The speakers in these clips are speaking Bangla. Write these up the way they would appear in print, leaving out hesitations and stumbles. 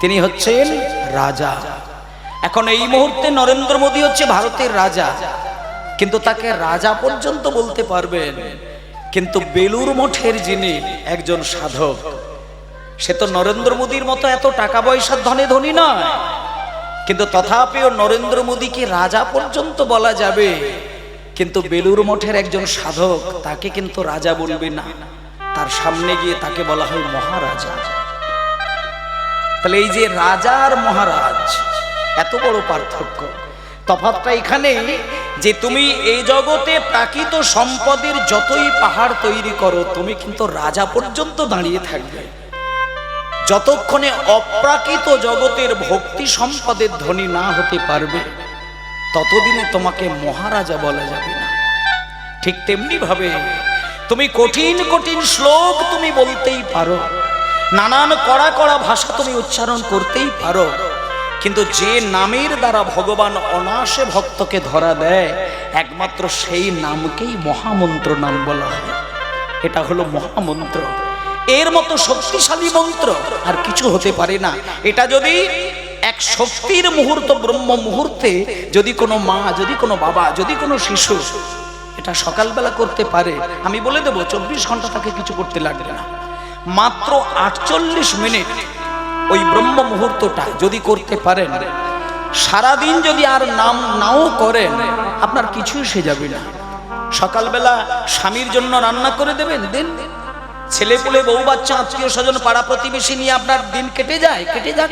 তিনি হচ্ছেন রাজা। এখন এই মুহূর্তে নরেন্দ্র মোদী হচ্ছে ভারতের রাজা, কিন্তু তাকে রাজা পর্যন্ত বলতে পারবেন। কিন্তু বেলুর মঠের যিনি একজন সাধক, সে তো নরেন্দ্র মোদীর মতো এত টাকা পয়সার ধনে ধনী নয়, কিন্তু তথাপিও নরেন্দ্র মোদীকে রাজা পর্যন্ত বলা যাবে। কিন্তু বেলুর মঠের একজন সাধক, তাকে কিন্তু রাজা বলবে না, তার সামনে গিয়ে তাকে বলা হয় মহারাজা। তাহলে এই যে রাজা আর মহারাজ, এত বড় পার্থক্য। তফাৎটা এখানে যে তুমি এই জগতে প্রাকৃত সম্পদের যতই পাহাড় তৈরি করো, তুমি কিন্তু রাজা পর্যন্ত দাঁড়িয়ে থাকবে। যতক্ষণে অপ্রাকৃত জগতের ভক্তি সম্পদের ধনী না হতে পারবে, ততদিনে তোমাকে মহারাজা বলা যাবে না। ঠিক তেমনি ভাবে তুমি কঠিন কঠিন শ্লোক তুমি বলতেই পারো, নানান কড়া কড়া ভাষা তুমি উচ্চারণ করতেই পারো, কিন্তু যে নামের দ্বারা ভগবান অনায়াসে ভক্তকে ধরা দেয়, একমাত্র সেই নামকেই মহামন্ত্র নাম বলা হয়। এটা হলো মহামন্ত্র। এর মতো শক্তিশালী মন্ত্র আর কিছু হতে পারে না। এটা যদি এক শক্তির মুহূর্ত, ব্রহ্ম মুহূর্তে যদি কোনো মা, যদি কোনো বাবা, যদি কোনো শিশু এটা সকালবেলা করতে পারে, আমি বলে দেবো 24 ঘন্টা তাকে কিছু করতে লাগবে না। মাত্র 48 মিনিট ওই ব্রহ্ম মুহূর্তটা যদি করতে পারেন, সারাদিন যদি আর নাম নাও করেন, আপনার কিছুই সে যাবে না। সকালবেলা স্বামীর জন্য রান্না করে দেবেন, দিন ছেলে পুলে বউ বাচ্চা আত্মীয় স্বজন পাড়া প্রতিবেশী নিয়ে আপনার দিন কেটে যায়, কেটে যাক।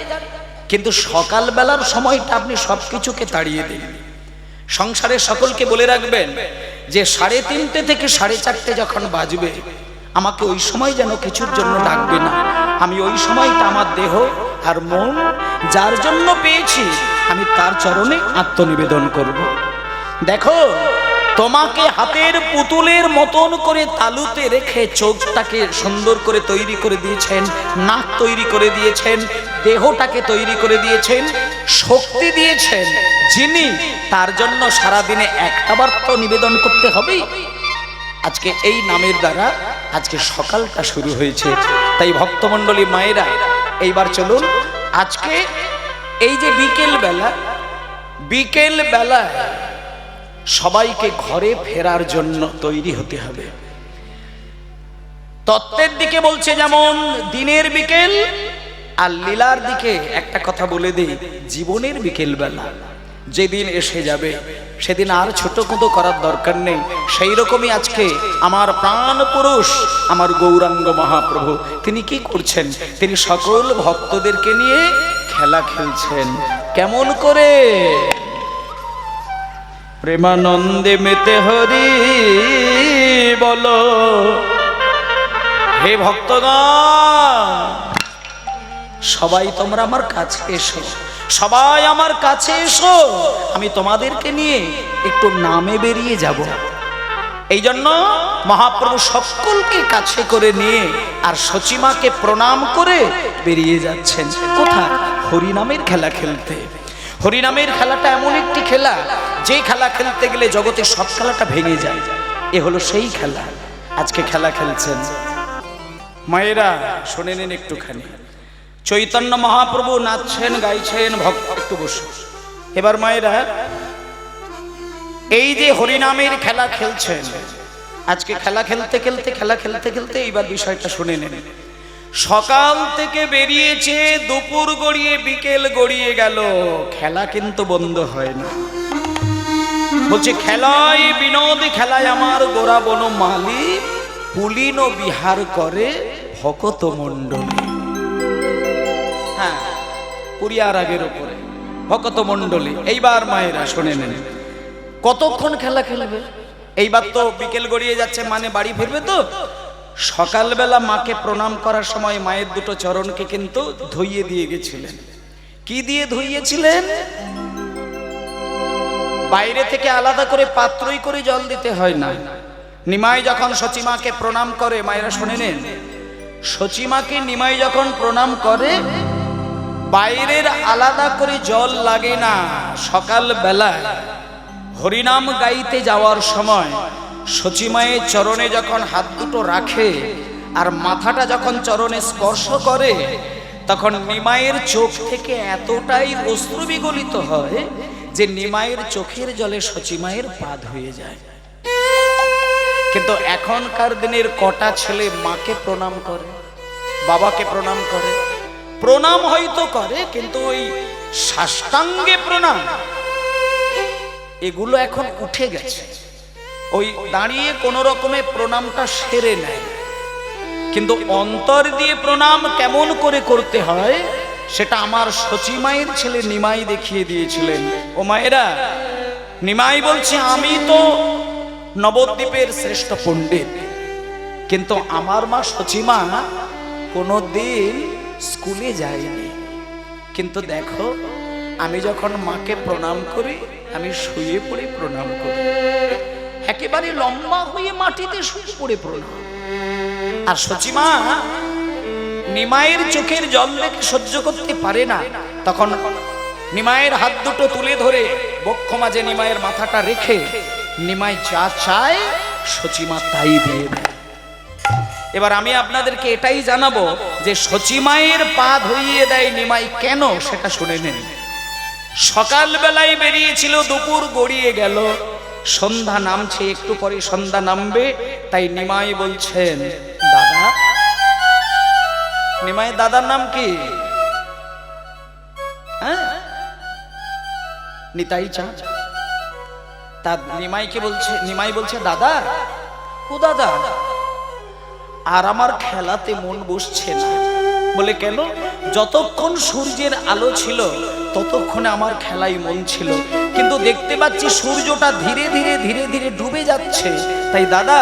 কিন্তু সকালবেলার সময়টা আপনি সবকিছুকে তাড়িয়ে দিন। সংসারের সকলকে বলে রাখবেন যে 3:30 থেকে 4:30 যখন বাজবে, আমাকে ওই সময় যেন কিছুর জন্য ডাকবে না। আমি ওই সময়টা আমার দেহ আর মন যার জন্য পেয়েছি, আমি তার চরণে আত্মনিবেদন করব। দেখো, তোমাকে হাতের পুতুলের মতন করে তালুতে রেখে চোখটাকে সুন্দর করে তৈরি করে দিয়েছেন, নাক তৈরি করে দিয়েছেন, দেহটাকে তৈরি করে দিয়েছেন, শক্তি দিয়েছেন যিনি, তার জন্য সারাদিনে একটাবার তো নিবেদন করতে হবেই। আজকে এই নামের দ্বারা আজকে সকালটা শুরু হয়েছে। তাই ভক্তমণ্ডলী মায়েরা, এইবার চলুন আজকে এই যে বিকেল বেলা সবাইকে ঘরে ফেরার জন্য তৈরি হতে হবে। তত্ত্বের দিকে বলছে যেমন দিনের বিকেল, আর লীলার দিকে একটা কথা বলে দেই, জীবনের বিকেল বেলা যেদিন এসে যাবে, সেদিন আর ছোট কুতো করার দরকার নেই। সেই রকমই আজকে আমার প্রাণ পুরুষ, আমার গৌরাঙ্গ মহাপ্রভু, তিনি কি করছেন? তিনি সকল ভক্তদেরকে নিয়ে খেলা খেলছেন। কেমন করে? প্রেমানন্দে মেতে হরি বলো, হে ভক্তগণ, সবাই তোমরা আমার কাছে এসো, সবাই আমার কাছে এসো, আমি তোমাদেরকে নিয়ে একটু নামে বেরিয়ে যাব। এই জন্য মহাপ্রভু সকলকে কাছে করে নিয়ে আর সচিমাকে প্রণাম করে বেরিয়ে যাচ্ছেন। কোথায়? হরিনামের খেলা খেলতে। হরিনামের খেলাটা এমন একটি খেলা, যে খেলা খেলতে গেলে জগতের সব খেলাটা ভেঙে যায়। এ হলো সেই খেলা। আজকে খেলা খেলছেন মায়েরা, শুনে নিন একটুখানি। চৈতন্য মহাপ্রভু নাচছেন, গাইছেন, ভক্ত একটু বসে। এবার মায়েরা, এই যে হরিনামের খেলা খেলছেন, আজকে খেলা খেলতে খেলতে এইবার বিষয়টা শুনে নেন। সকাল থেকে বেরিয়েছে, দুপুর গড়িয়ে বিকেল গড়িয়ে গেল, খেলা কিন্তু বন্ধ হয় না। বলছে খেলায় বিনোদ খেলায় আমার গোরা বন মালি, পুলিন বিহার করে ভকত মণ্ডলী। হ্যাঁ, পুরিয়ার আগের উপরে ভকত মণ্ডলী। এইবার মায়েরা শুনে নেন, কতক্ষণ খেলা খেলবে? এইবার তো বিকেল গড়িয়ে যাচ্ছে, মানে বাড়ি ফিরবে তো। সকালবেলা মাকে প্রণাম করার সময় মায়ের দুটো চরণকে কিন্তু ধুইয়ে দিয়ে গেছিলেন। কি দিয়ে ধুইয়েছিলেন? বাইরে থেকে আলাদা করে পাত্রই করে জল দিতে হয় না। নিমাই যখন সচিমাকে প্রণাম করে, মায়েরা শুনে নেন, সচিমাকে নিমাই যখন প্রণাম করে, বাইরের আলাদা করে জল লাগে না। সকাল বেলায় হরিনাম গাইতে যাওয়ার সময় সচিমায়ের চরণে যখন হাত দুটো রাখে আর মাথাটা যখন চরণে স্পর্শ করে, তখন নিমাইয়ের চোখ থেকে এতটাই অশ্রু বিগলিত হয় যে নিমাইয়ের চোখের জলে সচিমায়ের পা ধুয়ে যায়। কিন্তু এখনকার দিনের কটা ছেলে মাকে প্রণাম করে, বাবাকে প্রণাম করে, প্রণাম হয়তো করে কিন্তু ওই সাষ্টাঙ্গে প্রণাম এগুলো এখন উঠে গেছে। ওই দাঁড়িয়ে কোন রকমে প্রণামটা সেরে নেয়, কিন্তু অন্তর দিয়ে প্রণাম কেমন করে করতে হয় সেটা আমার সচিমায়ের ছেলে নিমাই দেখিয়ে দিয়েছিলেন। ও মায়েরা, নিমাই বলছে আমি তো নবদ্বীপের শ্রেষ্ঠ পণ্ডিত, কিন্তু আমার মা সচিমা কোনোদিন স্কুলে যায়নি। কিন্তু দেখো আমি যখন মাকে প্রণাম করি আমি শুয়ে পড়ে প্রণাম করি, একেবারে লম্বা হয়ে মাটিতে শুয়ে পড়ে প্রণাম। আর সচিমা নিমাইয়ের চোখের জল দেখে সহ্য করতে পারে না, তখন নিমাইয়ের হাত দুটো তুলে ধরে বক্ষ মাঝে নিমাইয়ের মাথাটা রেখে নিমাই যা চায় সচিমা তাই দিয়ে দেয়। এবার আমি আপনাদেরকে এটাই জানাবো যে সচিমায়ের পা ধুইয়ে দেয় নিমাই কেন, সেটা শুনে নেন। সকাল বেলায় বেরিয়েছিল, দুপুর গড়িয়ে গেল, সন্ধ্যা নামছে, একটু পরে সন্ধ্যা নামবে, তাই নিমাই বলছেন দাদা। নিমাই দাদার নাম কি? হ্যাঁ, নিতাই চাঁদ। তা নিমাইকে বলছে, নিমাই বলছে দাদা। ও দাদা, আর আমার খেলাতে মন বসছে না। বলে কেন? যতক্ষণ সূর্যের আলো ছিল ততক্ষণে আমার খেলায় মন ছিল, কিন্তু দেখতে পাচ্ছি সূর্যটা ধীরে ধীরে ধীরে ধীরে ডুবে যাচ্ছে। তাই দাদা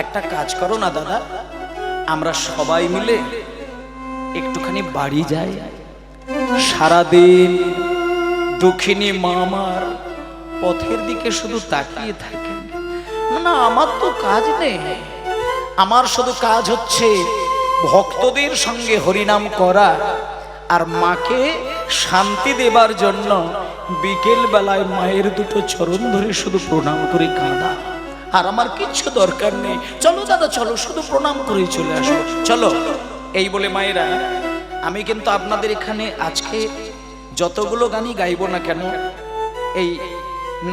একটা কাজ করো না দাদা, আমরা সবাই মিলে একটুখানি বাড়ি যাই। সারাদিন দুঃখিনী মা আমার পথের দিকে শুধু তাকিয়ে থাকেন। না আমার তো কাজ নেই, আমার শুধু কাজ হচ্ছে ভক্তদের সঙ্গে হরিনাম করা আর মাকে শান্তি দেবার জন্য বিকেল বেলায় মায়ের দুটো চরণ ধরে শুধু প্রণাম করে কাঁদা। আর আমার কিচ্ছু দরকার নেই, চলো দাদা চলো, শুধু প্রণাম করেই চলে আসো, চলো। এই বলে মায়েরা, আমি কিন্তু আপনাদের এখানে আজকে যতগুলো গানই গাইবো না কেন, এই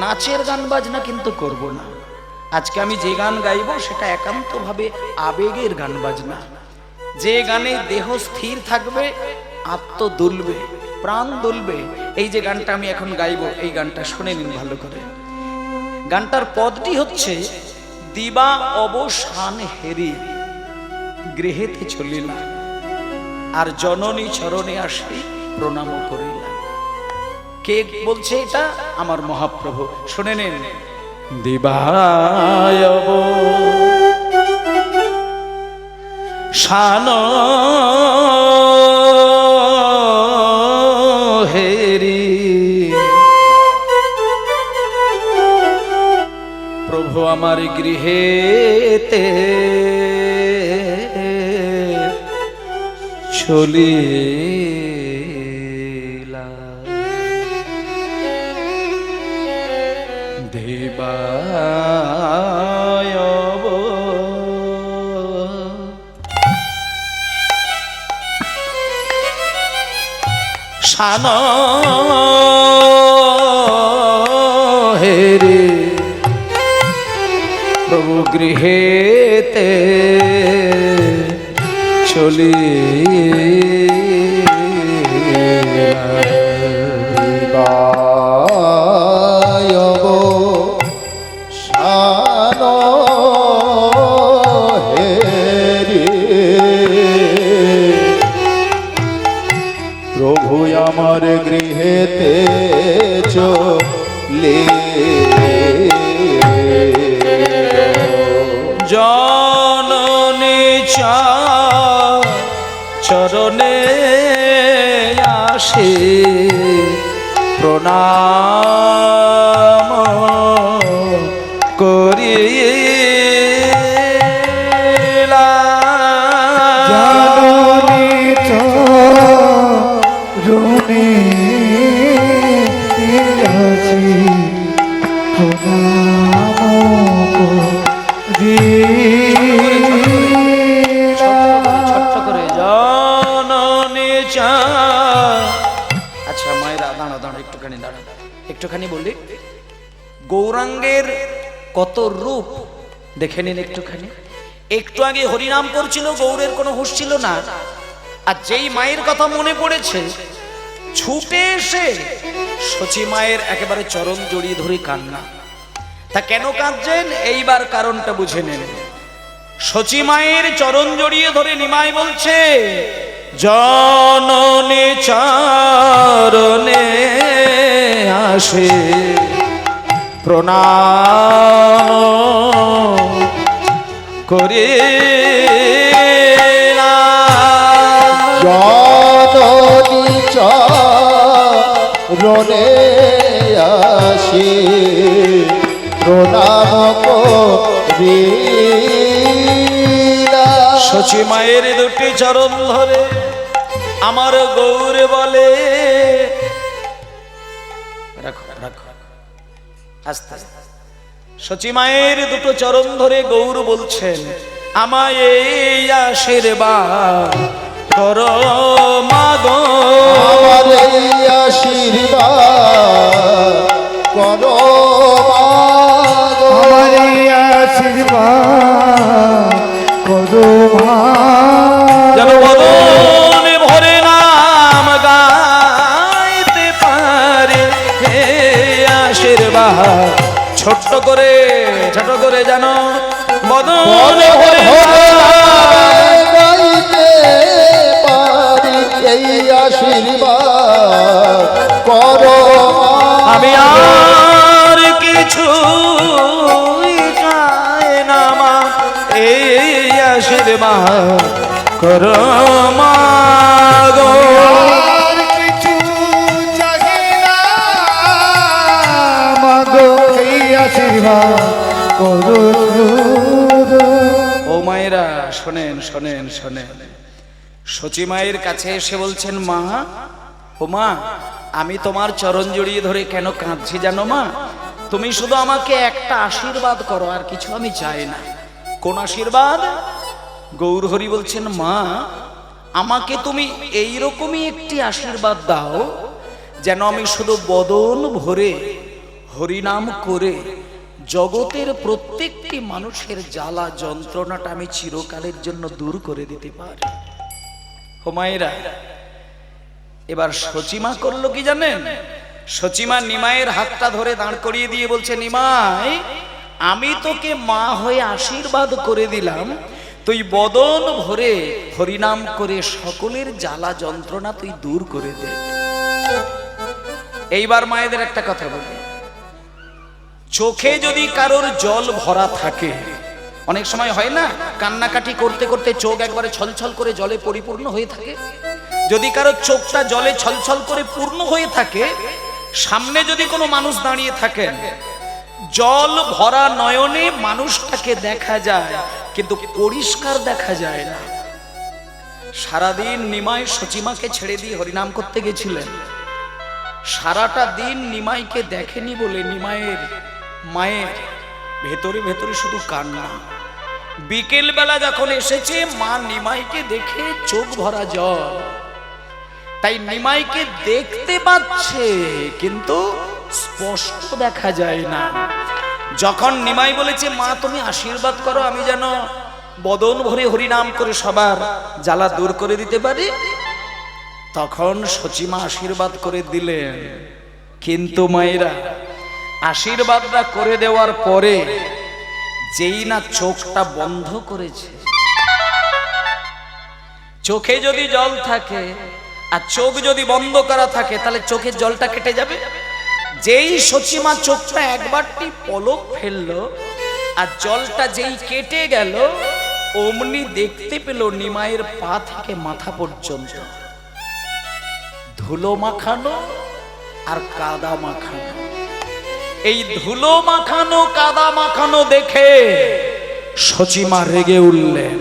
নাচের গান বাজনা কিন্তু করব না। আজকে আমি যে গান গাইবো সেটা একান্তভাবে আবেগের গান বাজনা, যে গানে দেহ স্থির থাকবে, আত্ম দুলবে, প্রাণ দুলবে। এই যে গানটা আমি এখন গাইবো, এই গানটা শুনে নিন ভালো করে। গানটার পদটি হচ্ছে দিবা অবসান হেরি গৃহেতে চলিলাম, আর জননী চরণে আসি প্রণাম করিলাম। কে বলছে এটা? আমার মহাপ্রভু। শুনে নিন। দিবায় শান হেরি প্রভু আমার গৃহেতে চলিলা, দেবায় শান হেরি প্রভু গৃহেতে চলি প্রভু আমার গৃহেতে চলে জননী চরণে আসে প্রণাম করি ছোট্ট করে জননী দাঁড়া দাঁড়া একটুখানি দাঁড়া, একটুখানি বলি। গৌরাঙ্গের কত রূপ দেখে নিন একটুখানি। একটু আগে হরিনাম করছিল, গৌরের কোনো হুঁশ ছিল না, আর যেই মায়ের কথা মনে পড়েছে ছুটে এসে সচি মায়ের একেবারে চরণ জড়িয়ে ধরে কান্না। তা কেন কাঁদছেন এইবার কারণটা বুঝে নেন। সচি মায়ের চরণ জড়িয়ে ধরে নিমাই বলছে, জননী চরণে আসে প্রণাম করে জননী চরণে আসি প্রণাম করিলা। সচি মায়ের দুটি চরণ ধরে আমার গৌর বলে, রাখো রাখো আস্তে আস্তে। সচি মায়ের দুটো চরণ ধরে গৌর বলছেন, আমায় এই আশীর্বাদ করো মাগো, আমার এই আশীর্বাদ করো মাগো, আমার এই আশীর্বাদ করো মা, যেন বদনে ভরে নাম গাইতে পারে। হে আশীর্বাদ ছোট করে যেন বদনে ভরে গাইতে পারি এই আশীর্বাদ করো মা। আমি আর কিছু চাই না মা, এই আশীর্বাদ করো মাগো। আর কিছু চাহি না মাগো, এই আশীর্বাদ করো। ও মায়েরা শোনেন শোনেন শোনেন, সচি মায়ের কাছে এসে বলছেন, মা ও মা, আমি তোমার চরণ জড়িয়ে ধরে কেন কাঁদছি জানো মা? তুমি শুধু আমাকে একটা আশীর্বাদ করো, আর কিছু আমি চাই না। কোন আশীর্বাদ? গৌর হরি বলছেন, মা আমাকে তুমি এইরকমই একটি আশীর্বাদ দাও, যেন আমি শুধু বদন ভরে হরিনাম করে জগতের প্রত্যেকটি মানুষের জ্বালা যন্ত্রণাটা আমি চিরকালের জন্য দূর করে দিতে পারি। হোমায়েরা এবার সচিমা করলো কি জানেন? সচিমা নিমাইয়ের হাতটা ধরে দাঁড় করিয়ে দিয়ে বলছে, নিমাই আমি তোকে মা হয়ে আশীর্বাদ করে দিলাম, তুই বদন ভরে হরিনাম করে সকলের জ্বালা যন্ত্রণা তুই দূর করে দে। এইবার মায়েদের একটা কথা বলি, চোখে যদি কারোর জল ভরা থাকে, অনেক সময় হয় না কান্নাকাটি করতে করতে চোখ একবারে ছলছল করে জলে পরিপূর্ণ হয়ে থাকে, যদি কারোর চোখটা জলে ছলছল করে পূর্ণ হয়ে থাকে, সামনে যদি কোনো মানুষ দাঁড়িয়ে থাকেন, জল ভরা নয়নে মানুষটাকে দেখা যায় কিন্তু পরিষ্কার দেখা যায় না। সারাদিন নিমাই সচিমাকে ছেড়ে দিয়ে হরিনাম করতে গেছিলেন, সারাটা দিন নিমাইকে দেখেনি বলে নিমাইয়ের মায়ের ভেতরে ভেতরে শুধু কান্না। বিকেল বেলা যখন এসেছে, মা নিমাইকে দেখে চোখ ভরা জল, তাই নিমাইকে দেখতে পাচ্ছে কিন্তু স্পষ্ট দেখা যায় না। যখন নিমাই বলেছে, মা তুমি আশীর্বাদ করো আমি যেন বদন ভরে হরিনাম করে সবার জ্বালা দূর করে দিতে পারি, তখন সচিমা আশীর্বাদ করে দিলেন। কিন্তু মায়েরা আশীর্বাদটা করে দেওয়ার পরে যেই না চোখটা বন্ধ করেছে, চোখে যদি জল থাকে আর চোখ যদি বন্ধ করা থাকে তাহলে চোখের জলটা কেটে যাবে। যেই সচিমা চোখটা একবারটি পলক ফেললো আর জলটা যেই কেটে গেল, অমনি দেখতে পেল নিমাইয়ের পা থেকে মাথা পর্যন্ত ধুলো মাখানো আর কাদা মাখানো। এই ধুলো মাখানো কাদা মাখানো দেখে সচিমা রেগে উঠলেন।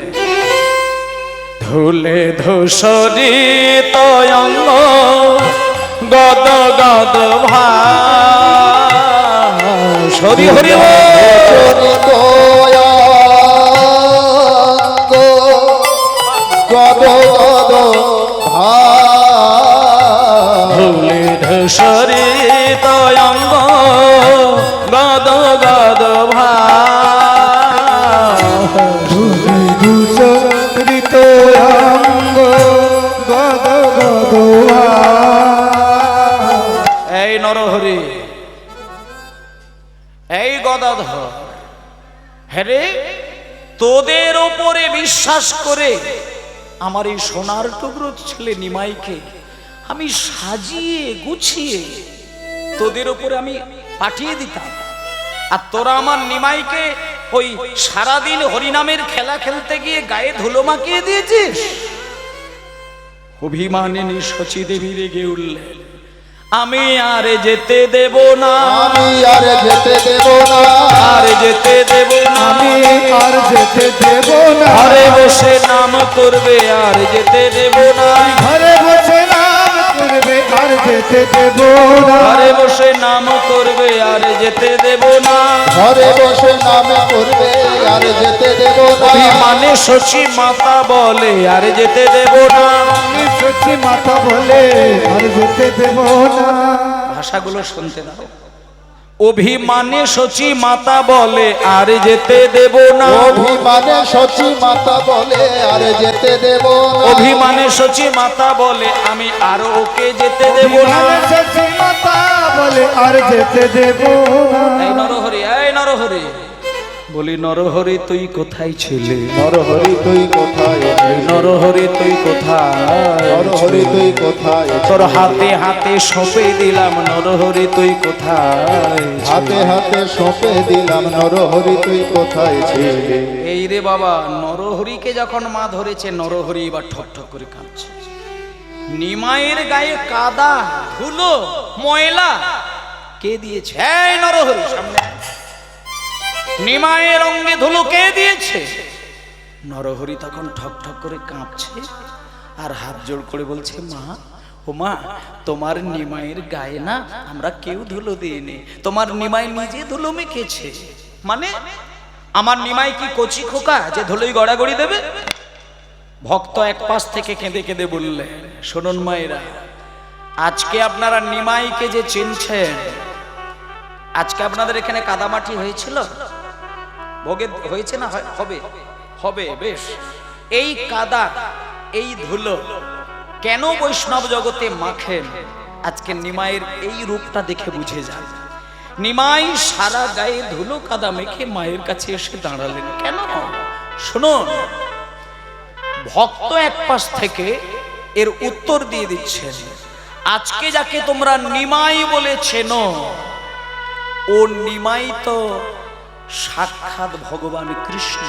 ধুলে ধূসরিত অঙ্গ গদ গদ ভাস, হরি হরি গদ গদ ধুলে সরিত অঙ্গ গদ গদ ধূসরিত অঙ্গ গদ গদ এই নরহরি, এই গদাধর, হ্যারে তোদের ওপরে বিশ্বাস করে আমার এই সোনার টুকরো ছেলে নিমাইকে আমি সাজিয়ে গুছিয়ে তোদের ওপরে আমি পাঠিয়ে দিতাম, আর তোরা আমার নিমাইকে ওই সারাদিন হরিনামের খেলা খেলতে গিয়ে গায়ে ধুলো মাখিয়ে দিয়েছিস। অভিমানিনী শচী দেবী রেগে উঠলেন, আমি আর যেতে দেব না, আমি আর যেতে দেব না, আর যেতে দেব না, আমি আর যেতে দেব না, ঘরে বসে নাম করবে আর যেতে দেব না, ঘরে বসে নাম করবে আর যেতে দেব না, ঘরে বসে নাম করবে আর যেতে দেব না, ঘরে বসে নাম করবে আর যেতে দেব না, অভিমানে শচী মাতা বলে আর যেতে দেব না। আমি সত্যি মাথা বলে আর যেতে দেব না। ভাষাগুলো শুনতে দাও। অভিমানে শচী মাতা বলে আর যেতে দেব না, অভিমানে শচী মাতা বলে আর যেতে দেব না, অভিমানে শচী মাতা বলে আমি আর ওকে যেতে দেব না। অভিমানে সত্যি মাথা বলে আর যেতে দেব না। এই নরহরি, এই নরহরি, বলি নরহরি তুই কোথায় ছিলে, নরহরি তুই কোথায়, নরহরি তুই কোথায়, নরহরি তুই কোথায়, তোর হাতে হাতে সঁপে দিলাম নরহরি তুই কোথায়, হাতে হাতে সঁপে দিলাম নরহরি তুই কোথায় ছিলে। এই রে বাবা, নরহরিকে যখন মা ধরেছে নরহরি এবার ঠক ঠক করে কাঁদছে। নিমাইয়ের গায়ে কাদা ধুলো ময়লা কে দিয়েছে? এই নরহরি সামনে আয়। নিমাইয়ের অঙ্গে ধুলো কে দিয়েছে? নরহরি তখন ঠক ঠক করে কাঁপছে আর হাত জোড় করে বলছে, মা ও মা, তোমার নিমাইয়ের গায়ে না আমরা কেউ ধুলো দিইনি, তোমার নিমাই নিজে ধুলো মেখেছে। মানে আমার নিমাই কি কচি খোকা যে ধুলোই গড়াগড়ি দেবে? ভক্ত এক পাশ থেকে কেঁদে কেঁদে বললে, শুনুন মায়েরা, আজকে আপনারা নিমাইকে যে চিনছেন, আজকে আপনাদের এখানে কাদামাটি হয়েছিল, ভোগে হয়েছে না হবে? হবে, বেশ। এই কাদা এই ধুলো কেন বৈষ্ণব জগতে মাখেন আজকে নিমাইয়ের এই রূপটা দেখে বুঝে যান। নিমাই সারা গায়ে ধুলো কাদা মেখে মায়ের কাছে এসে দাঁড়ালেন কেন? শুনুন, ভক্ত এক পাশ থেকে এর উত্তর দিয়ে দিচ্ছেন। আজকে যাকে তোমরা নিমাই বলে চেনো, ও নিমাই তো সাক্ষাৎ ভগবান কৃষ্ণ।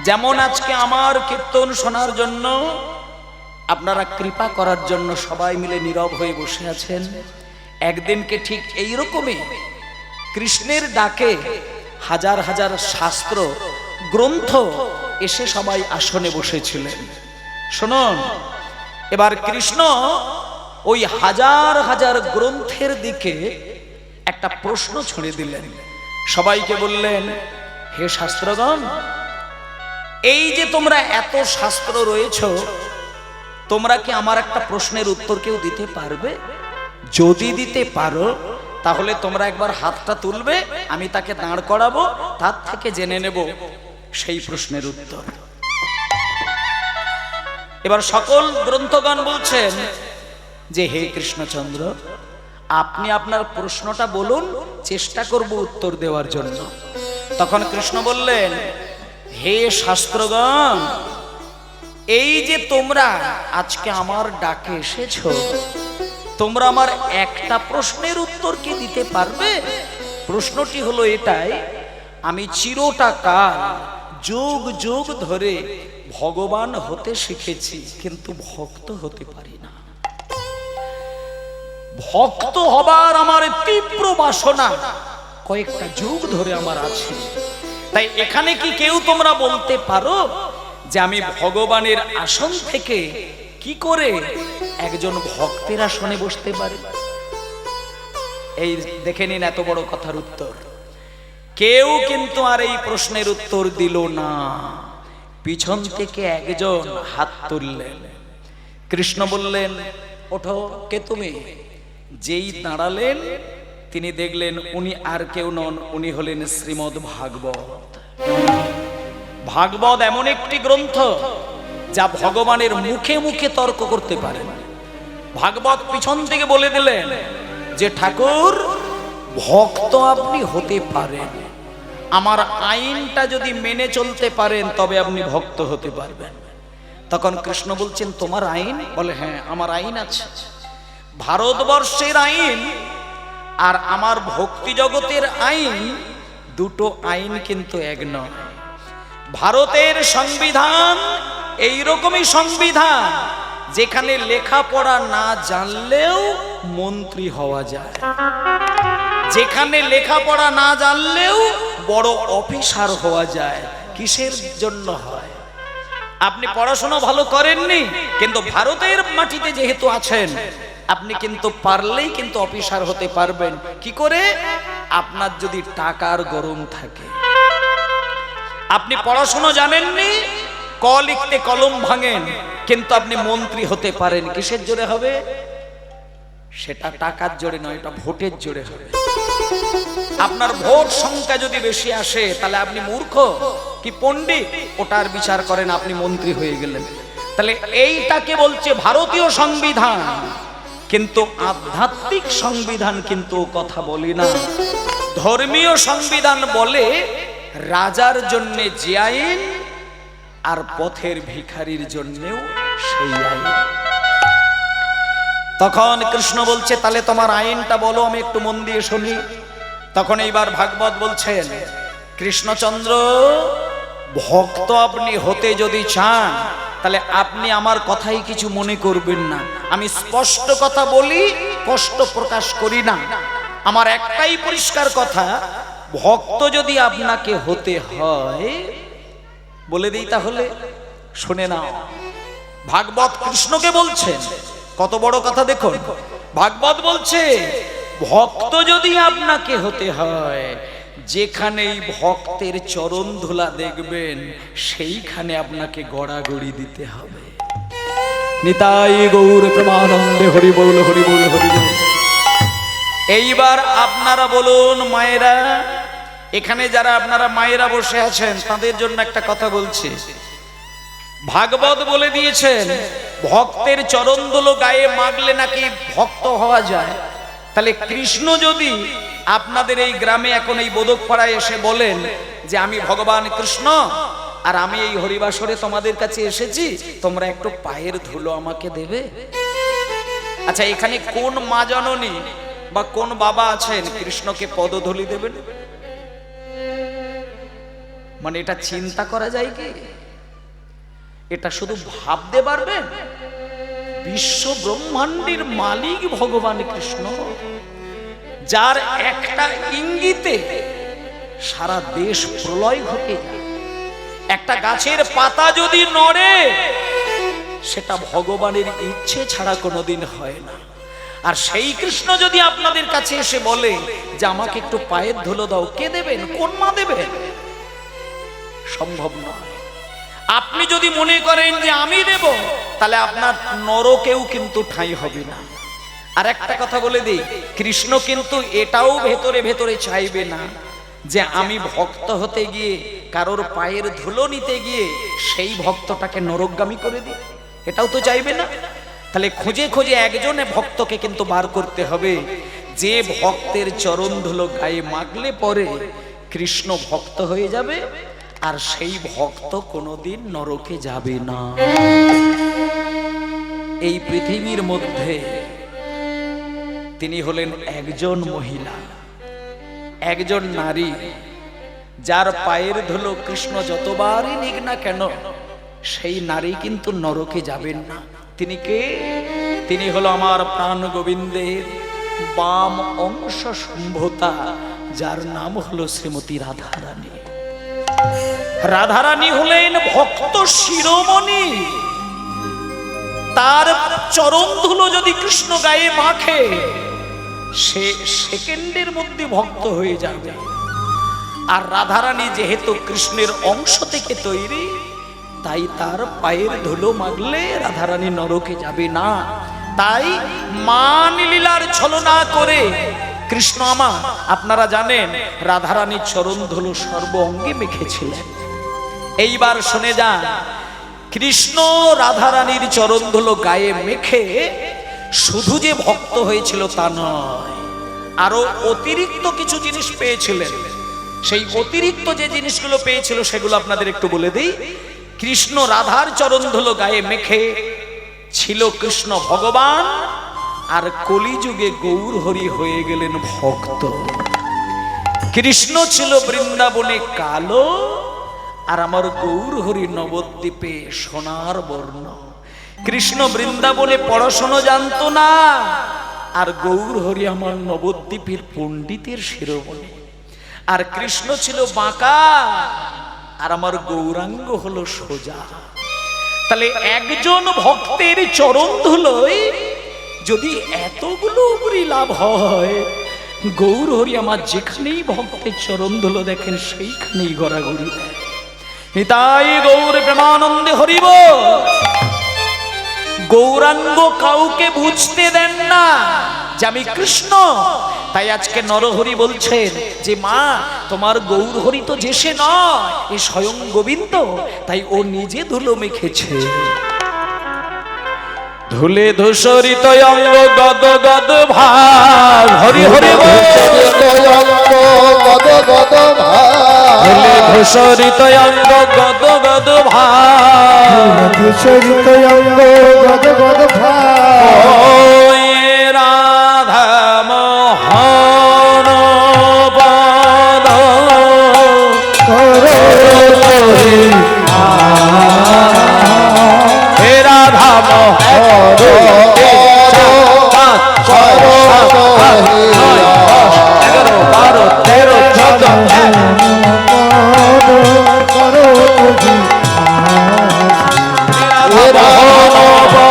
যেমন আজকে আমার কীর্তন শোনার জন্য আপনারা কৃপা করার জন্য সবাই মিলে নীরব হয়ে বসে আছেন, একদিনকে ঠিক এই রকমই কৃষ্ণের ডাকে হাজার হাজার শাস্ত্র গ্রন্থ এসে সবাই আসনে বসেছিলেন। শুনুন, এবার কৃষ্ণ ওই হাজার হাজার গ্রন্থের দিকে একটা প্রশ্ন ছুড়ে দিলেন। সবাইকে বললেন, হে শাস্ত্রগণ, এই যে তোমরা এত শাস্ত্র রয়েছ, তোমরা কি আমার একটা প্রশ্নের উত্তর কেউ দিতে পারবে? যদি দিতে পারো তাহলে তোমরা একবার হাতটা তুলবে, আমি তাকে দাঁড় করাবো, তার থেকে জেনে নেব সেই প্রশ্নের উত্তর। এবার সকল গ্রন্থগণ বলছেন যে, হে কৃষ্ণচন্দ্র, আপনি আপনার প্রশ্নটা বলুন, চেষ্টা করব উত্তর দেওয়ার জন্য। তখন কৃষ্ণ বললেন, হে শাস্ত্রগণ, এই যে তোমরা আজকে আমার ডাকে এসেছো, তোমরা আমার একটা প্রশ্নের উত্তর কি দিতে পারবে? প্রশ্নটি হলো এটাই, আমি চিরটা কাল যুগ যুগ ধরে ভগবান হতে শিখেছি, কিন্তু ভক্ত হতে পারি না। ভক্ত হবার আমার তীব্র বাসনা কয়েকটা যুগ ধরে আমার আছে। তাই এখানে কি কেউ তোমরা বলতে পারো যে আমি ভগবানের আসন থেকে কি করে একজন ভক্তের আসনে বসতে পারি? এই দেখে নিন এত বড় কথার উত্তর। কেউ কিন্তু আর এই প্রশ্নের উত্তর দিল না। পিছন থেকে একজন হাত তুললেন। কৃষ্ণ বললেন, ওঠো, কে তুমি? যেই দাঁড়ালেন তিনি দেখলেন উনি আর কেউ নন, উনি হলেন শ্রীমদ্ ভাগবত। ভাগবত এমন একটি গ্রন্থ যা ভগবানের মুখে মুখে তর্ক করতে পারে। ভাগবত পিছন থেকে বলে দিলেন যে ঠাকুর, ভক্ত আপনি হতে পারেন, আমার আইনটা যদি মেনে চলতে পারেন তবে আপনি ভক্ত হতে পারবেন। তখন কৃষ্ণ বলছেন তোমার আইন? বলে হ্যাঁ আমার আইন আছে। ভারতবর্ষের আইন আর আমার ভক্তি জগতের আইন, দুটো আইন কিন্তু এক নয়। ভারতের সংবিধান এইরকমই সংবিধান যেখানে লেখাপড়া না জানলেও মন্ত্রী হওয়া যায়, যেখানে লেখাপড়া না জানলেও বড় অফিসার হওয়া যায়। কিসের জন্য হয়? আপনি পড়াশোনা ভালো করেননি, কিন্তু ভারতের মাটিতে যেহেতু আছেন আপনি কিন্তু পারলেই কিন্তু অফিসার হতে পারবেন। কি করে? আপনার যদি টাকার গরম থাকে। আপনি পড়াশোনা জানেননি, ক লিখতে কলম ভাঙেন, কিন্তু আপনি মন্ত্রী হতে পারেন। কিসের জোরে হবে? সেটা টাকার জোরে নয়, এটা ভোটের জোরে হবে। আপনার ভোট সংখ্যা যদি বেশি আসে তাহলে আপনি মূর্খ কি পণ্ডিত ওটার বিচার করেন, আপনি মন্ত্রী হয়ে গেলেন। তাহলে এইটাকে বলছে ভারতীয় সংবিধান, কিন্তু আধ্যাত্মিক সংবিধান কিন্তু কথা বলি না। ধর্মীয় সংবিধান বলে রাজার জন্য যে আইন আর পথের ভিখারির জন্যও সেই আইন। তখন কৃষ্ণ বলছে তাহলে তোমার আইনটা বলো, আমি একটু মন দিয়ে শুনি। তখন এইবার ভাগবত বলছেন, কৃষ্ণচন্দ্র, ভক্ত আপনি হতে যদি চান তাহলে আপনি আমার কথাই কিছু মনে করবেন না। আমি স্পষ্ট কথা বলি, কষ্ট প্রকাশ করি না। আমার একটাই পরিষ্কার কথা, ভক্ত যদি আপনাকে হতে হয়, বলে দিই তাহলে শুনে নাও। ভাগবত কৃষ্ণকে বলছেন, কত বড় কথা দেখুন। ভাগবত বলছে ভক্ত যদি আপনাকে হতে হয়, যেখানেই ভক্তের চরণ ধুলা দেখবেন সেইখানে আপনাকে গড়াগড়ি দিতে হবে। নিতাই গৌর প্রেমানন্দে হরি বল হরি বল হরি বল। এইবার আপনারা বলুন মায়েরা, এখানে যারা আপনারা মায়েরা বসে আছেন তাদের জন্য একটা কথা বলছি। ভাগবত বলে দিয়েছেন ভক্তের চরণ ধুলো গায়ে মাগলে নাকি ভক্ত হওয়া যায়। তাহলে কৃষ্ণ যদি আপনাদের এই গ্রামে এখন এই বোদকপাড়ায় এসে বলেন যে আমি ভগবান কৃষ্ণ আর আমি এই হরিবাসরে তোমাদের কাছে এসেছি, তোমরা একটু পায়ের ধুলো আমাকে দেবে? আচ্ছা, এখানে কোন মা জননী বা কোন বাবা আছেন কৃষ্ণকে পদধূলি দেবেন? মানে এটা চিন্তা করা যায় কি? এটা শুধু ভাবতে পারবেন? বিশ্ব ব্রহ্মাণ্ডের মালিক ভগবান কৃষ্ণ, যার একটা ইঙ্গিতে সারা দেশ প্রলয় ঘটে যায়। একটা গাছের পাতা যদি নড়ে সেটা ভগবানের ইচ্ছে ছাড়া কোনোদিন হয় না। আর সেই কৃষ্ণ যদি আপনাদের কাছে এসে বলে যে আমাকে একটু পায়ের ধুলো দাও, কে দেবেন? কোন মা দেবেন? সম্ভব নয়। আপনি যদি মনে করেন যে আমি দেব, তাহলে আপনার নরকেও কিন্তু ঠাঁই হবে না। আর একটা কথা বলে দিই, কৃষ্ণ কিন্তু এটাও ভেতরে ভেতরে চাইবে না যে আমি ভক্ত হতে গিয়ে কারোর পায়ের ধুলো নিতে গিয়ে সেই ভক্তটাকে নরকগামী করে দিই, এটাও তো চাইবে না। তাহলে খুঁজে খুঁজে একজনে ভক্তকে কিন্তু বার করতে হবে, যে ভক্তের চরণ ধুলো গায়ে মাগলে পরে কৃষ্ণ ভক্ত হয়ে যাবে, আর সেই ভক্ত কোনোদিন নরকে যাবে না। এই পৃথিবীর মধ্যে তিনি হলেন একজন মহিলা, একজন নারী, যার পায়ের ধুলো কৃষ্ণ যতবারই নিক না কেন সেই নারী কিন্তু নরকে যাবেন না। তিনি কে? তিনি হলো আমার প্রাণ গোবিন্দের বাম অংশ সম্ভূতা, যার নাম হলো শ্রীমতী রাধারানী। রাধারানী হলেন ভক্ত শিরোমণি। তার চরণ ধুলো যদি কৃষ্ণ গায়ে মাখে, সে সেকেন্ডের মধ্যে ভক্ত হয়ে যাবে। আর রাধারানী যেহেতু কৃষ্ণের অংশ থেকে তৈরি, তাই তার পায়ের ধুলো মাগলে রাধারানী নরকে যাবে না। তাই মান লীলার ছলনা করে কৃষ্ণ আমার, আপনারা জানেন, রাধারানীর চরণ ধুলো সর্ব অঙ্গে মেখেছিলেন। এইবার শুনে যান, কৃষ্ণ রাধারানীর চরণ ধুলো গায়ে মেখে শুধু যে ভক্ত হয়েছিল তা নয়, আরো অতিরিক্ত কিছু জিনিস পেয়েছিলেন। সেই অতিরিক্ত যে জিনিসগুলো পেয়েছিল সেগুলো আপনাদের একটু বলে দিই। কৃষ্ণ রাধার চরণ ধুলো গায়ে মেখে ছিল কৃষ্ণ ভগবান, আর কলিযুগে গৌর হরি হয়ে গেলেন ভক্ত। কৃষ্ণ ছিল বৃন্দাবনে কালো, আর আমার গৌর হরি নবদ্বীপে সোনার বর্ণ। কৃষ্ণ বৃন্দাবনে পড়াশোনা জানতো না, আর গৌর হরি আমার নবদ্বীপের পণ্ডিতের শিরোমণি। আর কৃষ্ণ ছিল বাঁকা, আর আমার গৌরাঙ্গ হলো সোজা। তাহলে একজন ভক্তের চরণ ধুলোয় যদি এতগুলো উপরি লাভ হয়, গৌর হরি আমার যেখানেই ভক্তের চরণ ধুলো দেখেন সেইখানেই গড়াগড়ি দেয়। নিতাই গৌর প্রেমানন্দে হরিব। গৌরাঙ্গ কাউকে বুঝতে দেন না যে আমি কৃষ্ণ। তাই আজকে নরহরি বলছেন যে মা, তোমার গৌর হরি তো যে সে নয়, এ স্বয়ং গোবিন্দ। তাই ও নিজে ধুলো মেখেছে। ধুলে ধূসরিত অঙ্গ গদ গদ ভাগ, হরি হরি বল। ধুলে ধূসরিত অঙ্গ গদ গদ ভাগ, ধূসরিত অঙ্গ গদ গদ ভাগ। ওই রাধা মোহন পদ হে রাধা মোহন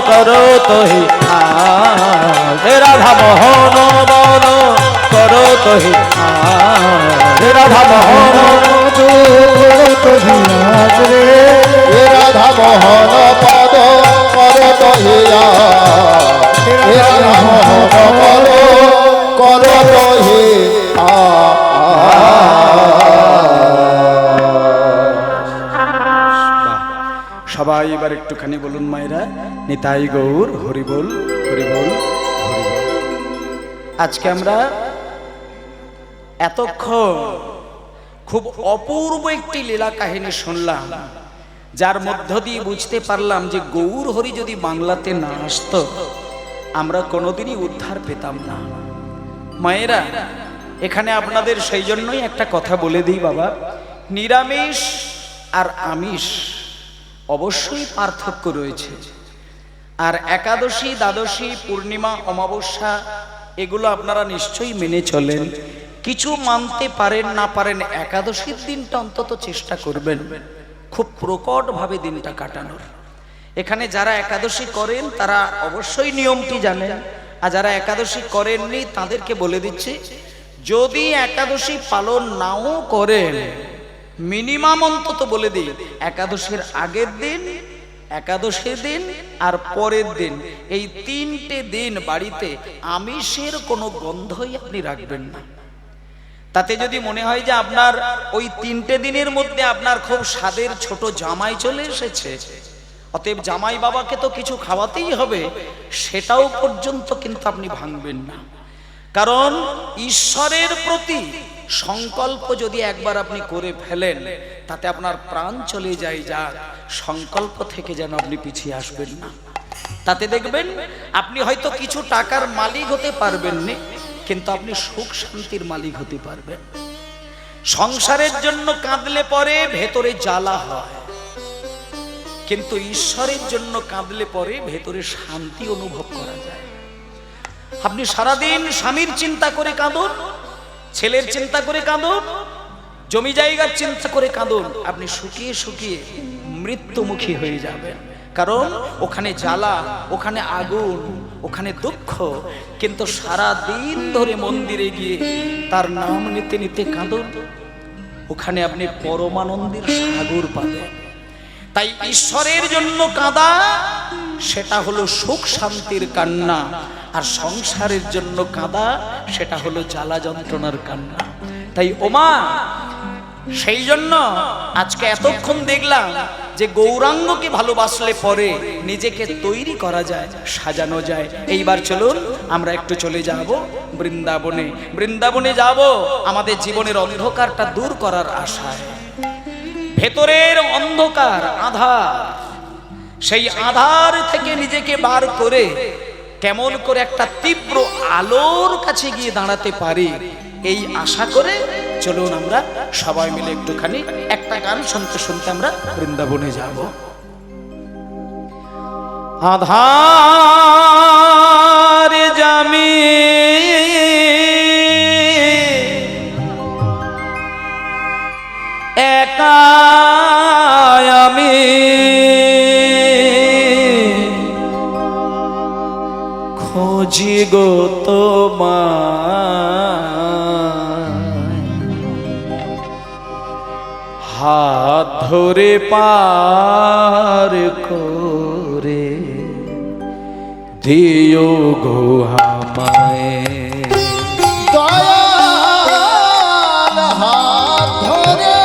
করো তো হি রাধা মোহন বন করো তো হি রাধা মোহন রাধা মোহন পদ কর তহিয়া, রাধা মোহন পদ কর তহিয়া। সবাই এবার একটুখানি বলুন মায়েরা, নিতাই গৌর হরি বল, হরি বল, হরি বল। আজকে আমরা এতক্ষণ খুব অপূর্ব একটি লীলা কাহিনী শুনলাম, যার মধ্য দিয়ে বুঝতে পারলাম যে গৌর হরি যদি বাংলাতে না আসতো আমরা কোনোদিনই উদ্ধার পেতাম না। মায়েরা, এখানে আপনাদের সেই জন্যই একটা কথা বলে দিই বাবা, নিরামিষ আর আমিষ অবশ্যই পার্থক্য রয়েছে। আর একাদশী, দ্বাদশী, পূর্ণিমা, অমাবস্যা এগুলো আপনারা নিশ্চয়ই মেনে চলেন। কিছু মানতে পারেন না পারেন, একাদশীর দিনটা অন্তত চেষ্টা করবেন খুব প্রকটভাবে দিনটা কাটানোর। এখানে যারা একাদশী করেন তারা অবশ্যই নিয়মটি জানেন, আর যারা একাদশী করেননি তাদেরকে বলে দিচ্ছি, যদি একাদশী পালন নাও করেন, মিনিমাম অন্তত বলে দিই, একাদশীর আগের দিন, একাদশীর দিন আর পরের দিন, এই 3টে দিন বাড়িতে আমিষের কোনো গন্ধই আপনি রাখবেন না। তাতে যদি মনে হয় যে আপনার ওই 3টে দিনের মধ্যে আপনার খুব স্বাদের ছোট জামাই চলে এসেছে, অতএব জামাই বাবাকে তো কিছু খাওয়াতেই হবে, সেটাও পর্যন্ত কিন্তু আপনি ভাঙবেন না। কারণ ঈশ্বরের প্রতি সংকল্প যদি একবার আপনি করে ফেলেন, তাতে আপনার প্রাণ চলে যায়, যা সংকল্প থেকে যেন আপনি পিছিয়ে আসবেন না। তাতে দেখবেন আপনি হয়তো কিছু টাকার মালিক হতে পারবেন না, কিন্তু আপনি সুখ শান্তির মালিক হতে পারবেন। সংসারের জন্য কাঁদলে পরে ভেতরে জ্বালা হয়, কিন্তু ঈশ্বরের জন্য কাঁদলে পরে ভেতরে শান্তি অনুভব করা যায়। আপনি সারাদিন স্বামীর চিন্তা করে কাঁদুন, ছেলের চিন্তা করে কাঁদুন, জমি জায়গার চিন্তা করে কাঁদুন, আপনি শুকিয়ে শুকিয়ে মৃত্যুমুখী হয়ে যাবেন। কারণ ওখানে জ্বালা, ওখানে আগুন, ওখানে দুঃখ। কিন্তু সারা দিন ধরে মন্দিরে গিয়ে তার নাম নিতে নিতে কাঁদুন, ওখানে আপনি পরমানন্দের সাগর পাবেন। তাই ঈশ্বরের জন্য কাঁদা সেটা হলো সুখ শান্তির কান্না, আর সংসারের জন্য কাঁদা সেটা হলো জ্বালা যন্ত্রণার কান্না। তাই ওমা, সেই জন্য আজকে এতক্ষণ দেখলাম যে গৌরাঙ্গকে ভালোবাসলে পরে নিজেকে তৈরি করা যায়, সাজানো যায়। এইবার চলুন আমরা একটু চলে যাব বৃন্দাবনে। বৃন্দাবনে যাব আমাদের জীবনের অন্ধকারটা দূর করার আশায়। ভেতরের অন্ধকার আধার, সেই আধার থেকে নিজেকে বার করে কেমন করে একটা তীব্র আলোর কাছে গিয়ে দাঁড়াতে পারি, এই আশা করে চলুন আমরা সবাই মিলে একটুখানি একটা গান শুনতে শুনতে আমরা বৃন্দাবনে যাব। আধার জামি একা আমি খোঁজি গো তোমায়, হাত ধরে পার করে দিও গো আমায়। দয়াল হাত ধরে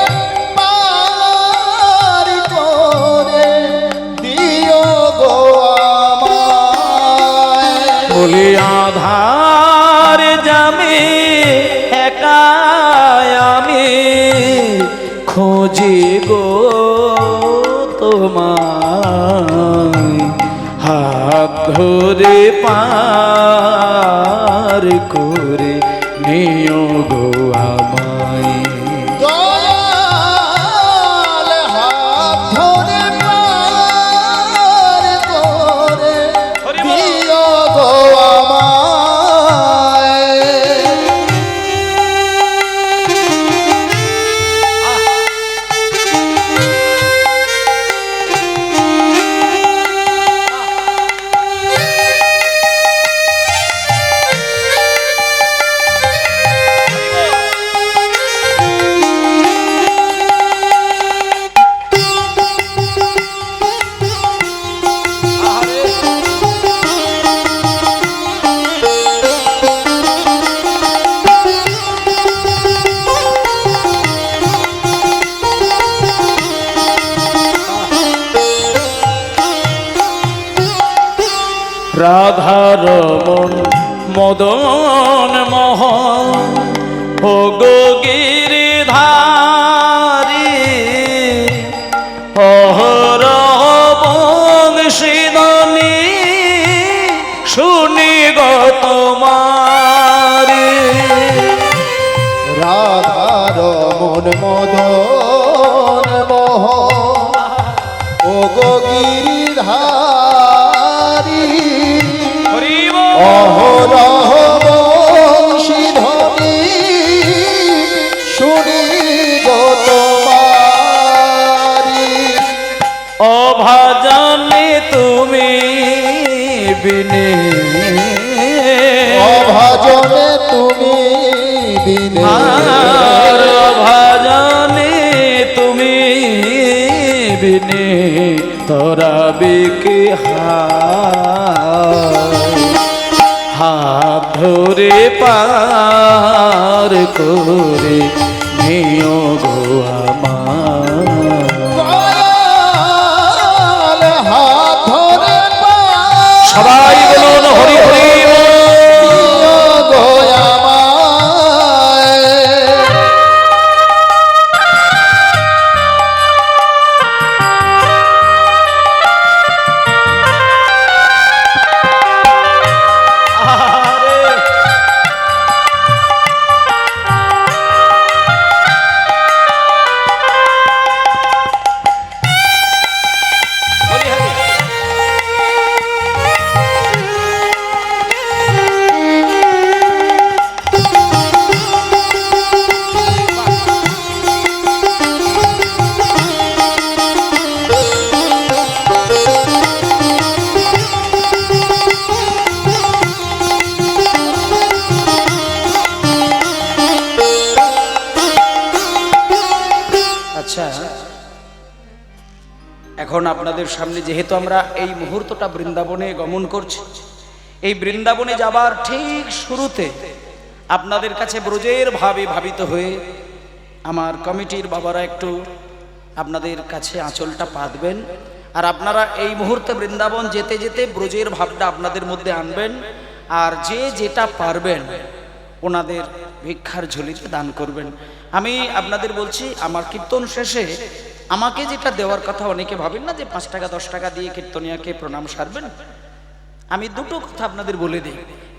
পার করে দিও গো আমায়। বলি আধার জামি একা আমি খোঁজি গো তোমায়, হাত ধরে পার করে নিও গো আমায়। দয়াল হাত ধরে পার করে দিও গো আমায়। রাধারমণ মদন মোহন ও গো গিরিধারী, অহরহ বংশীধ্বনি শুনি গো তোমারি। রাধার মন মদন মোহন ও গো গিরিধারী, অহরহ বংশীধ্বনি শুনি গো তোমারি। অভাজনে তুমি বিনে, অভাজনে তুমি বিনে, আর অভাজনে তুমি বিনে তরাবে কে হাত ধরে পার করে নিও গো আমায়। দয়াল হাত ধরে পার সবাই বলুন হরি হরি বল। দিও গো আমায়। এখন আপনাদের সামনে যেহেতু আমরা এই মুহূর্তটা বৃন্দাবনে গমন করছি, এই বৃন্দাবনে যাবার ঠিক শুরুতে আপনাদের কাছে ব্রজের ভাবে ভাবিত হয়ে আমার কমিটির বাবারা একটু আপনাদের কাছে আঁচলটা পাতবেন, আর আপনারা এই মুহূর্তে বৃন্দাবন যেতে যেতে ব্রজের ভাবটা আপনাদের মধ্যে আনবেন, আর যে যেটা পারবেন ওনাদের ভিক্ষার ঝুলিতে দান করবেন। আমি আপনাদের বলছি, আমার কীর্তন শেষে আমাকে যেটা দেওয়ার কথা, অনেকে ভাবেন না যে 5 টাকা 10 টাকা দিয়ে কীর্তনিয়াকে প্রণাম সারবেন। আমি দুটো কথা আপনাদের বলে দিই।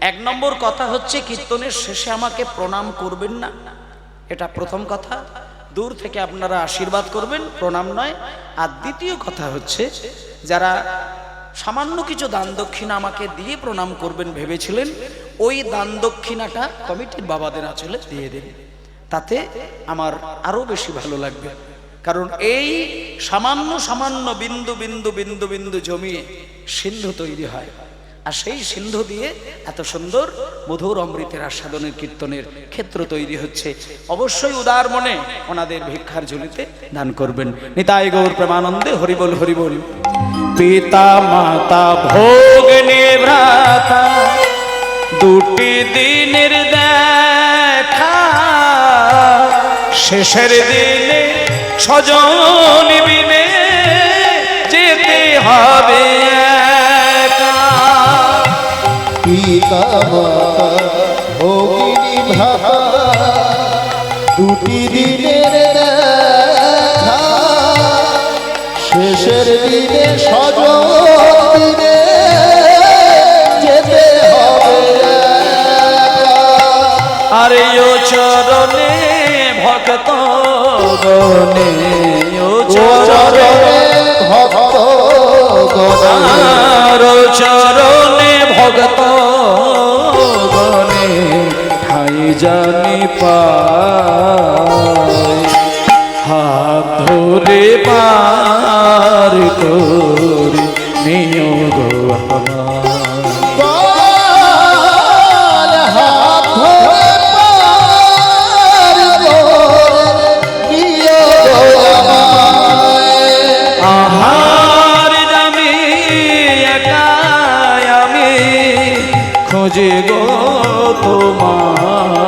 1 নম্বর কথা হচ্ছে, কীর্তনের শেষে আমাকে প্রণাম করবেন না, এটা প্রথম কথা। দূর থেকে আপনারা আশীর্বাদ করবেন, প্রণাম নয়। আর দ্বিতীয় কথা হচ্ছে, যারা সামান্য কিছু দান দক্ষিণা আমাকে দিয়ে প্রণাম করবেন ভেবেছিলেন, ওই দান দক্ষিণাটা কমিটির বাবাদের আঁচলে দিয়ে দিন, তাতে আমার আরো বেশি ভালো লাগবে। কারণ এই সামান্য সামান্য বিন্দু বিন্দু বিন্দু বিন্দু জমিয়ে সিন্ধু তৈরি হয়, আর সেই সিন্ধু দিয়ে এত সুন্দর মধুর অমৃতের আস্বাদনের কীর্তনের ক্ষেত্র তৈরি হচ্ছে। অবশ্যই উদার মনে ওনাদের ভিক্ষার ঝুলিতে দান করবেন। নিতাই গৌর প্রেমানন্দে হরিবল হরিবল। পিতা মাতা ভোগ নিভ্রাতা, দুটি দিনের দেখা, শেষের দিনে স্বজন বিনে যেতে হবে একা। পিতা মাতা ভগিনী ভাতা, দুটি দিনের দেখা, শেষের দিনে স্বজন দিনে যেতে হবে একা। আরে ও চরণে ভক্ত গণে, ও চরণে ভক্ত আর ও চরণে ভক্ত গণে ঠাই জানি পায়, হাত ধরে পার করে নিও গো আমার। খোঁজে গো তোমার,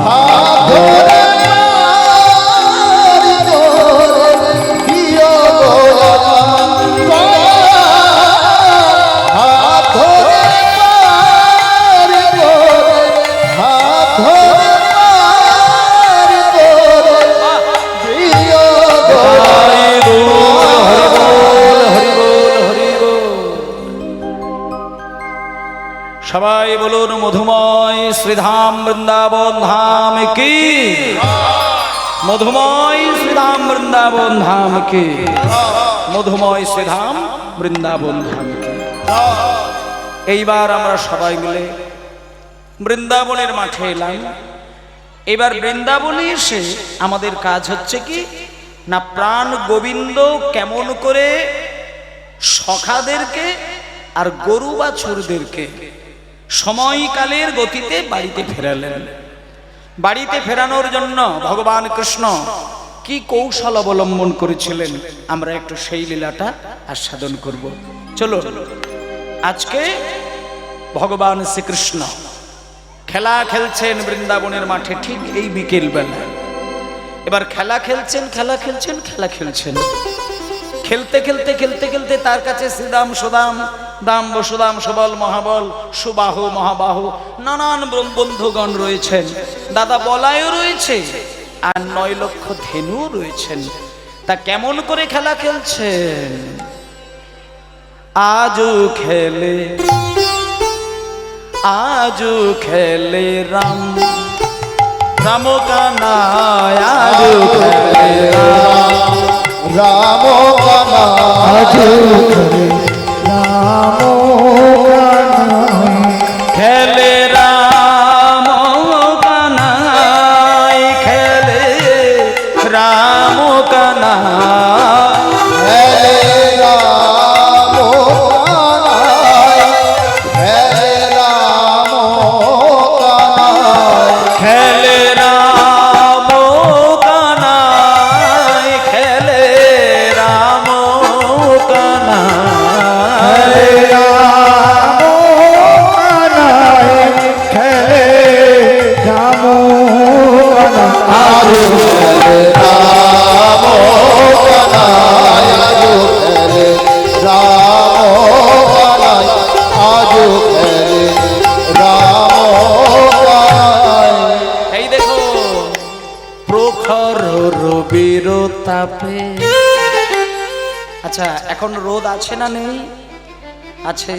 হাত ধরে সবাই বলুন মধুময় শ্রীধাম বৃন্দাবন ধাম কি, মধুময় শ্রীধাম বৃন্দাবন ধাম কি, মধুময় শ্রীধাম বৃন্দাবন ধাম কি। এইবার আমরা সবাই মিলে বৃন্দাবনের মাঠে এলাম। এবার বৃন্দাবনে এসে আমাদের কাজ হচ্ছে কি না, প্রাণ গোবিন্দ কেমন করে সখাদেরকে আর গরু বাছুরদেরকে সময়কালের গতিতে বাড়িতে ফেরালেন। বাড়িতে ফেরানোর জন্য ভগবান কৃষ্ণ কি কৌশল অবলম্বন করেছিলেন, আমরা একটু সেই লীলাটা আস্বাদন করব। চলো, আজকে ভগবান শ্রীকৃষ্ণ খেলা খেলছেন বৃন্দাবনের মাঠে ঠিক এই বিকেল বেলা। এবার খেলা খেলছেন খেলা খেলছেন খেলা খেলছেন, খেলতে খেলতে খেলতে খেলতে তার কাছে শ্রীদাম সুদাম দাম বসুদাম সবল মহাবল সুবাহু মহাবাহু নানান বন্ধুগণ রয়েছেন, দাদা বলায়ও রয়েছে, আর 9 লক্ষ ধেনু রয়েছেন। তা কেমন করে খেলা খেলছেন? আজও খেলে আজও খেলে রাম রাম কানায়, আজও খেলে রাম কানা, আজো করে রাম কানাই, খেলে রাম কানায়, খেলে রাম কানায়, হেলে রাম কানাই, হেলে রাম কানাই, খেলে রাম কানায়, খেলে রাম তাপে। আচ্ছা, এখন রোদ আছে না নেই? আছে।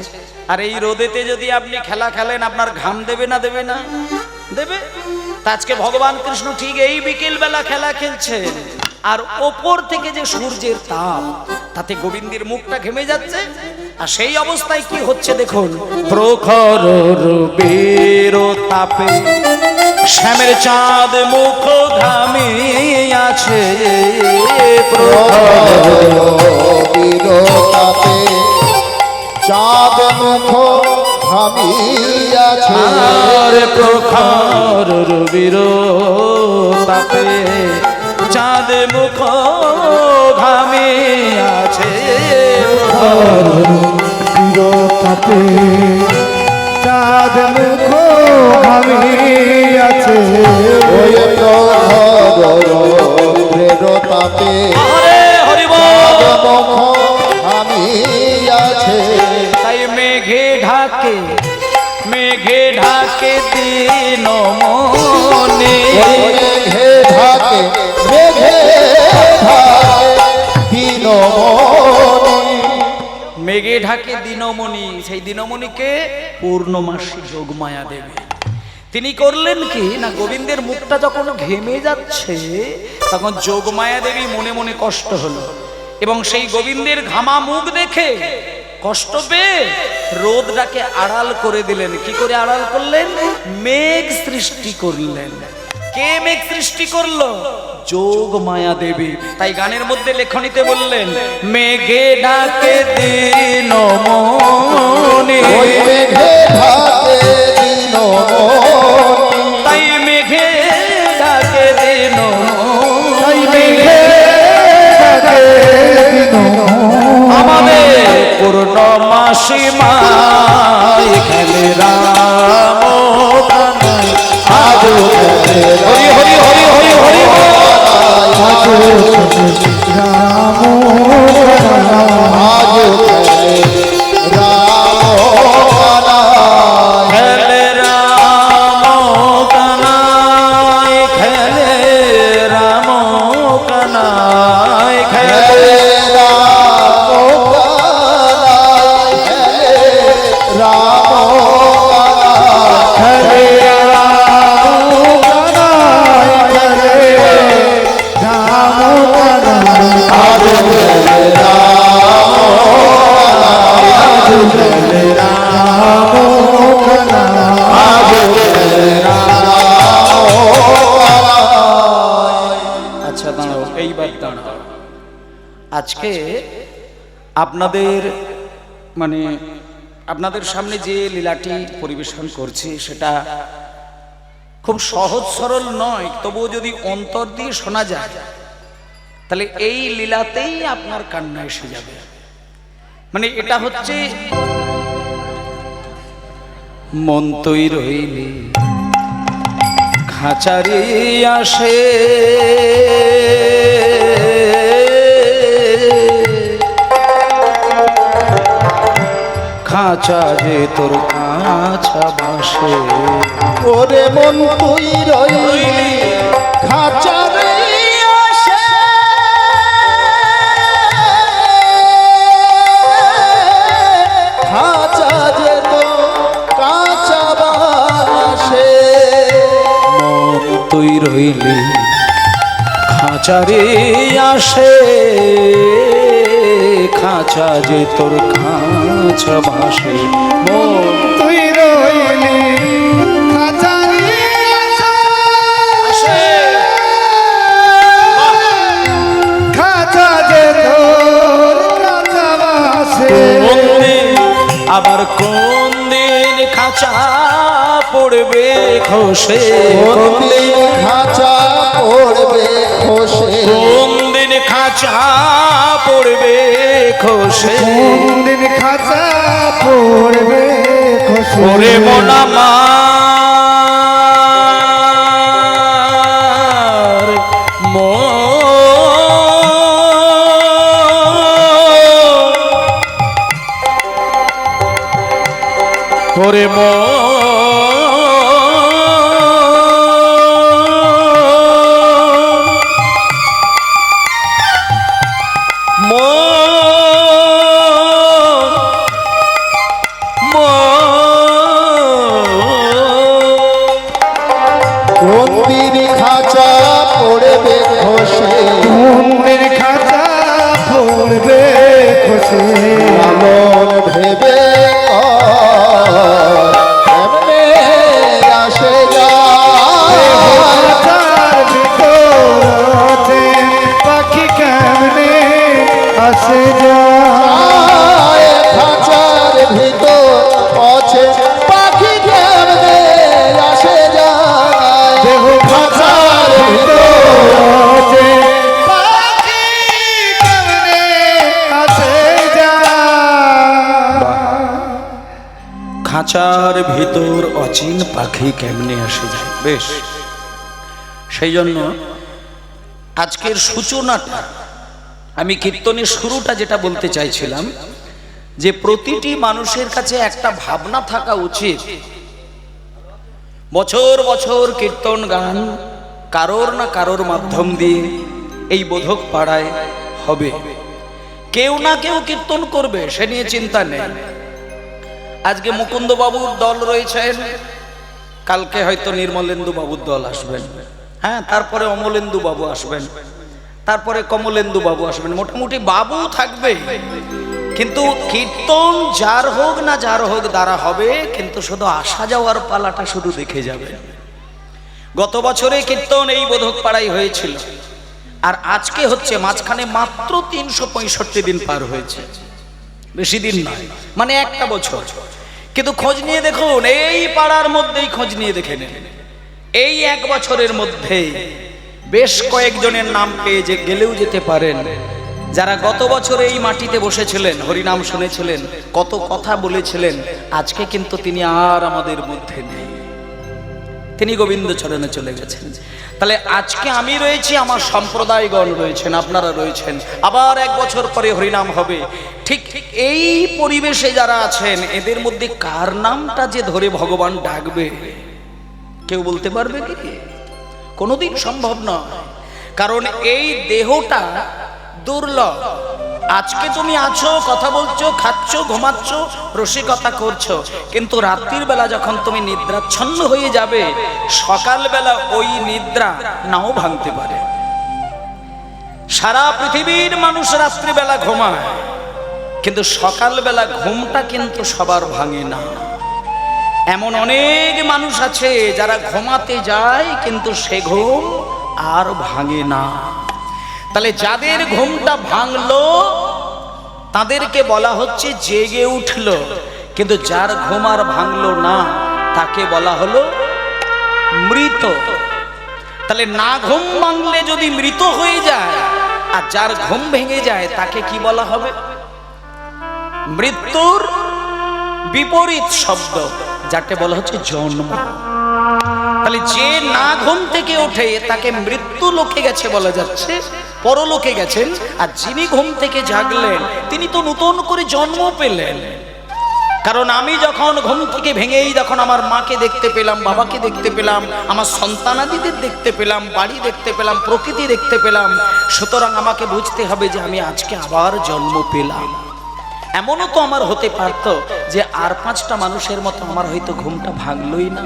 আর এই রোদেতে যদি আপনি খেলা খেলেন, আপনার ঘাম দেবে না দেবে না? দেবে। তা আজকে ভগবান কৃষ্ণ ঠিক এই বিকেল বেলা খেলা খেলছেন, আর ওপর থেকে যে সূর্যের তাপ, তাতে গোবিন্দের মুখটা ঘেমে যাচ্ছে। আর সেই অবস্থায় কি হচ্ছে দেখুন, প্রখর রূপের তাপে শ্যামের চাঁদ মুখ ঘামে আছে। তাপে চাঁদ মুখ ঘামিয়াছে। আর প্রখর রবির তাপে চাঁদ মুখ ঘামে আছে। তাপে চাঁদ মুখ ঘামিয়াছে। ওই প্রখরের তাপে হরে হরি বল। চাঁদ মুখ ঘামিয়াছে। তাই মেঘে ঢাকে দিন মনে। মেঘে ঢাকে দিনমণি। মেঘে ঢাকে দিনমণি। সেই দিনমণিকে পূর্ণমাসী যোগমায়া দেবী। তিনি করলেন কি না, গোবিন্দের মুখটা যখন ঘেমে যাচ্ছে, তখন যোগমায়া দেবী মনে মনে কষ্ট হলো, এবং সেই গোবিন্দের ঘামা মুখ দেখে কষ্ট পেয়ে রোদটাকে আড়াল করে দিলেন। কি করে আড়াল করলেন? মেঘ সৃষ্টি করলেন। কে মেঘ সৃষ্টি করলো? যোগমায়া দেবী। তাই গানের মধ্যে লেখনীতে বললেন, মেঘে ডাকে দিনমণি। ওই মেঘে ঢাকে দিনমণি। তাই মেঘে ডাকে দিনমণি। আমাদের পূর্ণমাসী মাই খেলে রাম কানাই। আজো খেলে হরি হরি হরি হরি হরি আজো খেলে রাম কানাই। খেলে রাম কানাই, খেলে রাম কানাই, খেলে আচ্ছা দাঁড়াও, এইবার দাঁড়াও। আজকে আপনাদের আপনাদের সামনে যে লীলাটি পরিবেশন করছি, সেটা খুব সহজ সরল নয়, তবুও যদি অন্তর দিয়ে শোনা যায়, তাহলে এই লীলাতেই আপনার কান্না এসে যাবে। এটা হচ্ছে মন তুই রইলি খাঁচারি আসে, খাঁচা যে তোর কাঁচা বাসে। ওরে মন তুই রইলি খাঁচারে আসে, খাঁচা যে তো কাঁচা বাসে। মন তুই রইলি খাঁচারে আসে, খাঁচা যে তোর খাঁচা ভাসে। মন তুই রইলি খাঁচারি আসে। খাঁচা যে তোর কাঁচা বাসে। কোন দিন আবার কোন দিন খাঁচা পড়বে খসে, কোন দিন খাঁচা পড়বে খসে, কোন দিন খাঁচা পড়বে খসে। কোন দিন খাঁচা পড়বে খসে। ওরে মন আমার ওরে ভক্তির খাঁচা পড়বে খসে, ঘুমের খাঁচা পড়বে খসে, লালন ভেবে এমনে আসে যায়। খাঁচার ভিতর আছে পাখি কেমনে আসে যায়, খাঁচার ভিতর আছে পাখি কেমনে আসে যায়। দেহ খাঁচার ভিতর আছে পাখি কেমনে আসে যায়। খাঁচার ভিতর অচিন পাখি কেমনে আসে যায়। বেশ, সেই জন্য আজকের সূচনাটা আমি কীর্তনের শুরুটা যেটা বলতে চাইছিলাম যে প্রতিটি মানুষের কাছে একটা ভাবনা থাকা উচিত, বছর বছর কীর্তন গান কারোর না কারোর মাধ্যম দিয়ে এই বোধক পাড়ায় হবে, কেউ না কেউ কীর্তন করবে, সে নিয়ে চিন্তা নেই। আজকে মুকুন্দ বাবুর দল রয়েছেন, কালকে হয়তো নির্মলেন্দু বাবুর দল আসবেন, হ্যাঁ, তারপরে অমলেন্দু বাবু আসবেন, তারপরে কমলেন্দু বাবু আসবেন, মোটামুটি বাবু থাকবে। কিন্তু কীর্তন যার হোক না যার হোক দ্বারা হবে, কিন্তু শুধু আসা যাওয়ার পালাটা শুধু দেখে যাবে। গত বছরে কীর্তন এই বোধক পাড়াই হয়েছিল, আর আজকে হচ্ছে মাঝখানে মাত্র 365 দিন পার হয়েছে, বেশি দিন নয়, মানে একটা বছর। কিন্তু খোঁজ নিয়ে দেখুন, এই পাড়ার মধ্যেই খোঁজ নিয়ে দেখে নেন, এই এক বছরের মধ্যে বেশ কয়েকজনের নাম পেয়ে গেলেও যেতে পারেন, যারা গত বছর এই মাটিতে বসেছিলেন, হরিনাম শুনেছিলেন, কত কথা বলেছিলেন, আজকে কিন্তু তিনি আর আমাদের মধ্যে নেই, তিনি গোবিন্দ চরণে চলে গেছেন। তাহলে আজকে আমি রয়েছি, আমার সম্প্রদায়গণ রয়েছেন, আপনারা রয়েছেন, আবার এক বছর পরে হরিনাম হবে। ঠিক এই পরিবেশে যারা আছেন, এদের মধ্যে কার নামটা যে ধরে ভগবান ডাকবে কেউ বলতে পারবে কি? কোনোদিন সম্ভব নয়, কারণ এই দেহটা দুর্লভ। আজকে তুমি আছো, কথা বলছো, খাচ্ছ, ঘুমাচ্ছ, রসিকতা করছো, কিন্তু রাত্রির বেলা যখন তুমি নিদ্রাচ্ছন্ন হয়ে যাবে, সকালবেলা ওই নিদ্রা নাও ভাঙতে পারে। সারা পৃথিবীর মানুষ রাত্রিবেলা ঘুমায়, কিন্তু সকালবেলা ঘুমটা কিন্তু সবার ভাঙে না। এমন অনেক মানুষ আছে যারা ঘুমাতে যায়, কিন্তু সে ঘুম আর ভাঙে না। তাহলে যাদের ঘুমটা ভাঙলো তাদেরকে বলা হচ্ছে জেগে উঠলো, কিন্তু যার ঘুম আর ভাঙলো না তাকে বলা হলো মৃত। তাহলে না ঘুম ভাঙলে যদি মৃত হয়ে যায়, আর যার ঘুম ভেঙে যায় তাকে কি বলা হবে? মৃত্যুর বিপরীত শব্দ, যাকে বলা হচ্ছে জন্ম। তাহলে যে না ঘুম থেকে ওঠে তাকে মৃত্যু লোকে গেছে বলা যাচ্ছে, পরলোকে গেছেন। আর যিনি ঘুম থেকে জাগলেন তিনি তো নতুন করে জন্ম পেলেন। কারণ আমি যখন ঘুম থেকে ভেঙেই যখন আমার মাকে দেখতে পেলাম, বাবাকে দেখতে পেলাম, আমার সন্তানাদিদের দেখতে পেলাম, বাড়ি দেখতে পেলাম, প্রকৃতি দেখতে পেলাম, সুতরাং আমাকে বুঝতে হবে যে আমি আজকে আবার জন্ম পেলাম। এমনও তো আমার হতে পারত যে আর 5টা মানুষের মতো আমার হয়তো ঘুমটা ভাঙলই না।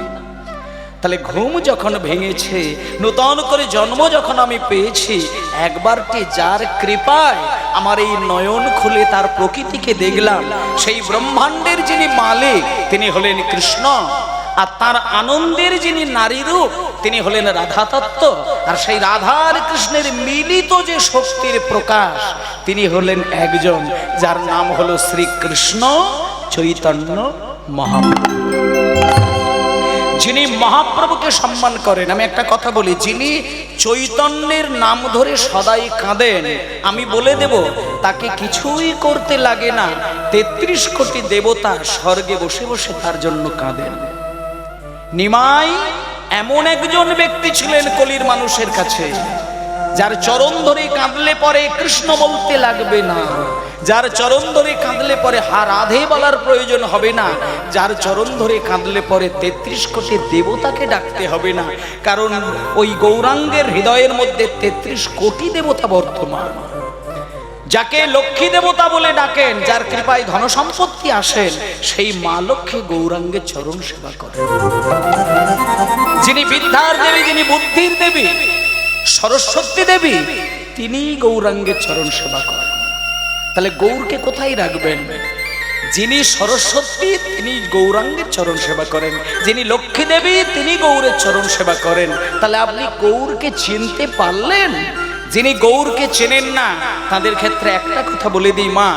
তাহলে ঘুম যখন ভেঙেছে, নতুন করে জন্ম যখন আমি পেয়েছি, একবারটি যার কৃপায় আমার এই নয়ন খুলে তার প্রকৃতিকে দেখলাম, সেই ব্রহ্মাণ্ডের যিনি মালিক তিনি হলেন কৃষ্ণ, আর তার আনন্দের যিনি নারী রূপ তিনি হলেন রাধা তত্ত্ব, আর সেই রাধা আর কৃষ্ণের মিলিত যে শক্তির প্রকাশ তিনি হলেন একজন, যার নাম হলো শ্রীকৃষ্ণ চৈতন্য মহাপ্রভু। যিনি মহাপ্রভুকে সম্মান করেন, আমি একটা কথা বলি, যিনি চৈতন্যের নাম ধরে সদাই কাঁদেন, আমি বলে দেব তাকে কিছুই করতে লাগে না, 33 কোটি দেবতা স্বর্গে বসে বসে তার জন্য কাঁদেন। নিমাই এমন একজন ব্যক্তি ছিলেন কলির মানুষের কাছে, যার চরণ ধরে কাঁদলে পরে কৃষ্ণ বলতে লাগবে না, যার চরণ ধরে কাঁদলে পরে রাধে বলার প্রয়োজন হবে না, যার চরণ ধরে কাঁদলে পরে 33 কোটি দেবতাকে ডাকতে হবে না, কারণ ওই গৌরাঙ্গের হৃদয়ের মধ্যে 33 কোটি দেবতা বর্তমান। যাকে লক্ষ্মী দেবতা বলে ডাকেন, যার কৃপায় ধন সম্পত্তি আসেন, সেই মা লক্ষ্মী গৌরাঙ্গের চরণ সেবা করেন। যিনি বিদ্যার দেবী, যিনি বুদ্ধির দেবী, সরস্বতী দেবী, তিনি গৌরাঙ্গের চরণ সেবা করেন। তাহলে গৌরকে কোথায় রাখবেন? যিনি সরস্বতী তিনি গৌরাঙ্গের চরণ সেবা করেন, যিনি লক্ষ্মী দেবী তিনি গৌরের চরণ সেবা করেন। তাহলে আপনি গৌরকে চিনতে পারলেন? যিনি গৌরকে চেনেন না তাদের ক্ষেত্রে একটা কথা বলে দিই মা,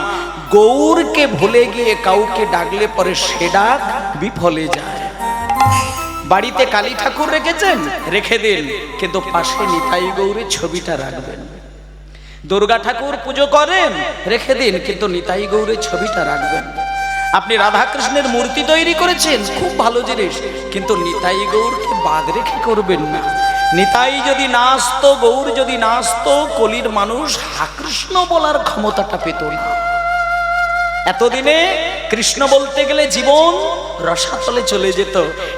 গৌরকে ভুলে গিয়ে কাউকে ডাকলে পরে সে ডাক বিফলে যায়। বাড়িতে কালী ঠাকুর রেখেছেন, রেখে দিন, কিন্তু পাশে নিতাই গৌরের ছবিটা রাখবেন। দুর্গা ঠাকুর পুজো করেন, রেখে দিন, কিন্তু নিতাই গৌরের ছবিটা রাখবেন। আপনি রাধাকৃষ্ণের মূর্তি তৈরি করেছেন, খুব ভালো জিনিস, কিন্তু নিতাই গৌরকে বাদ রেখে করবেন না। নিতাই যদি না আসতো, গৌর যদি না আসতো, কলির মানুষ হা কৃষ্ণ বলার ক্ষমতাটা পেত না। এতদিনে কৃষ্ণ বলতে গেলে জীবন রসাতলে চলে যেত,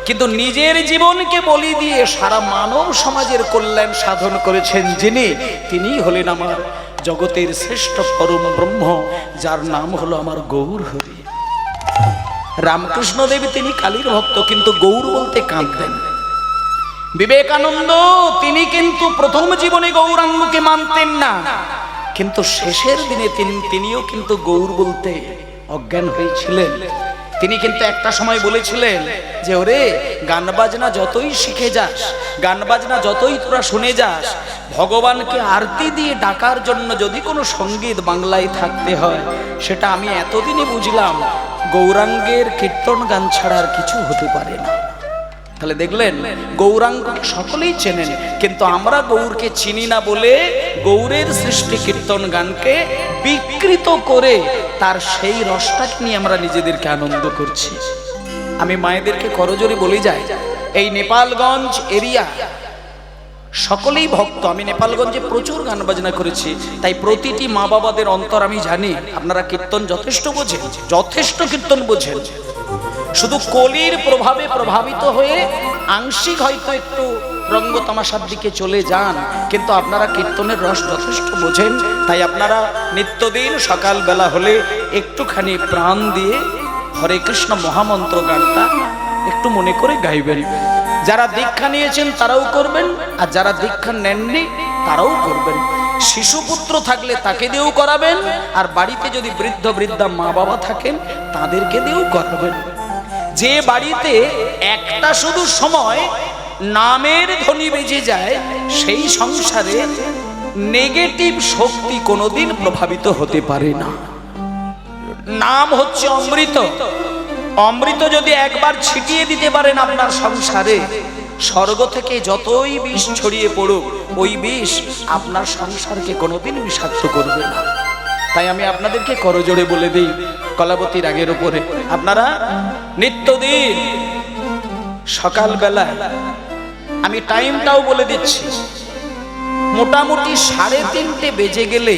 কিন্তু নিজের জীবনকে বলি দিয়ে সারা মানব সমাজের কল্যাণ সাধন করেছেন যিনি, তিনিই হলেন আমার জগতের শ্রেষ্ঠ পরম ব্রহ্ম, যার নাম হলো আমার গৌর হরি। রামকৃষ্ণ দেব তিনি কালীর ভক্ত, কিন্তু গৌর বলতে কাঁদতেন। বিবেকানন্দ তিনি কিন্তু প্রথম জীবনে গৌরাঙ্গকে মানতেন না, কিন্তু শেষের দিনে তিনিও কিন্তু গৌর বলতে অজ্ঞান হয়েছিলেন। তিনি কিন্তু একটা সময় বলেছিলেন যে ওরে গান বাজনা যতই শিখে যাস, গান বাজনা যতই তোরা শুনে যাস, ভগবানকে আরতি দিয়ে ডাকার জন্য যদি কোনো সঙ্গীত বাংলায় থাকতে হয়, সেটা আমি এতদিনে বুঝলাম গৌরাঙ্গের কীর্তন গান ছাড়া আর কিছু হতে পারে না। তাহলে দেখলেন গৌরাঙ্গ সকলেই চেনেন, কিন্তু আমরা গৌরকে চিনি না বলে গৌরের সৃষ্টি কীর্তন গানকে বিকৃত করে তার সেই রসটাকে নিয়ে আমরা নিজেদেরকে আনন্দ করছি। আমি মায়েদেরকে করজোরে বলে যাই, এই নেপালগঞ্জ এরিয়া সকলেই ভক্ত। আমি নেপালগঞ্জে প্রচুর গান বাজনা করেছি, তাই প্রতিটি মা বাবাদের অন্তর আমি জানি। আপনারা কীর্তন যথেষ্ট বোঝেন, যথেষ্ট কীর্তন বোঝেন, শুধু কলির প্রভাবে প্রভাবিত হয়ে আংশিক হয়তো একটু রঙ্গ তামাশার দিকে চলে যান, কিন্তু আপনারা কীর্তনের রস যথেষ্ট বোঝেন। তাই আপনারা নিত্যদিন সকালবেলা হলে একটুখানি প্রাণ দিয়ে হরে কৃষ্ণ মহামন্ত্র গানটা একটু মনে করে গাইবেন। যারা দীক্ষা নিয়েছেন তারাও করবেন, আর যারা দীক্ষা নেননি তারাও করবেন। শিশুপুত্র থাকলে তাকে দিয়েও করাবেন, আর বাড়িতে যদি বৃদ্ধ বৃদ্ধা মা বাবা থাকেন তাদেরকে দিয়েও করাবেন। যে বাড়িতে একটা শুধু সময় নামের ধ্বনি বেজে যায়, সেই সংসারে নেগেটিভ শক্তি কোনোদিন প্রভাবিত হতে পারে না। নাম হচ্ছে অমৃত, অমৃত যদি একবার ছিটিয়ে দিতে পারেন আপনার সংসারে, স্বর্গ থেকে যতই বিষ ছড়িয়ে পড়ুক, ওই বিষ আপনার সংসারকে কোনোদিন বিষাক্ত করবে না। তাই আমি আপনাদেরকে করজোড়ে বলে দিই, কলাবতী রাগের উপরে আপনারা নিত্যদিন সকালবেলা, আমি টাইমটাও বলে দিচ্ছি, মোটামুটি 3:30 বেজে গেলে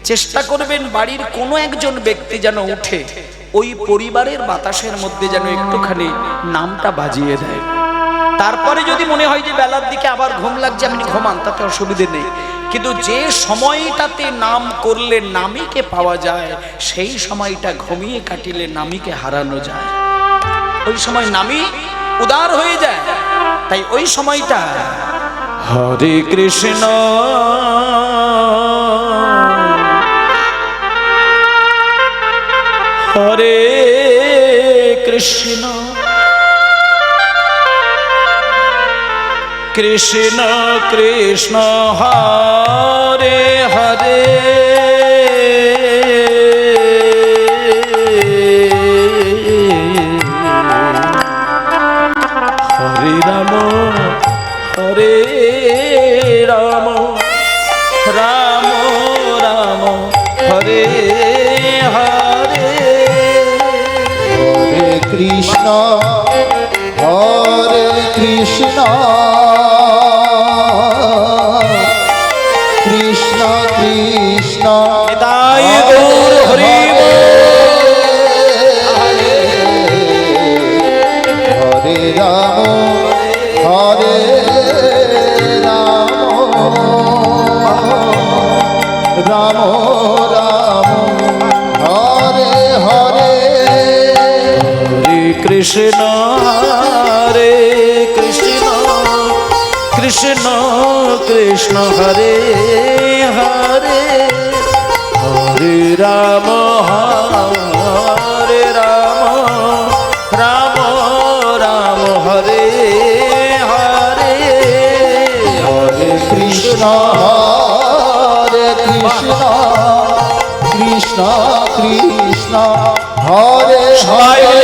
চেষ্টা করবেন বাড়ির কোনো একজন ব্যক্তি যেন উঠে ওই পরিবারের বাতাসের মধ্যে যেন একটুখানি নামটা বাজিয়ে দেয়। তারপরে যদি মনে হয় যে বেলার দিকে আবার ঘুম লাগছে, আপনি ঘুমান, তাতে অসুবিধে নেই, কিন্তু যে সময়টাতে নাম করলে নামীকে পাওয়া যায়, সেই সময়টা ঘুমিয়ে কাটিলে নামীকে হারানো যায়। ওই সময় নামী উদার হয়ে যায়। তাই ওই সময়টা হরে কৃষ্ণ হরে কৃষ্ণ কৃষ্ণ কৃষ্ণ হরে হরে হরে রাম হরে রাম রাম রাম হরে হরে হরে কৃষ্ণ হরে কৃষ্ণ কৃষ্ণ কৃষ্ণ নিতাই গৌর হরি হরে রাম হরে রাম রাম রাম কৃষ্ণ হরে কৃষ্ণ কৃষ্ণ কৃষ্ণ হরে হরে হরে রাম হরে রাম রাম রাম হরে হরে হরে কৃষ্ণ কৃষ্ণ কৃষ্ণ হরে হরে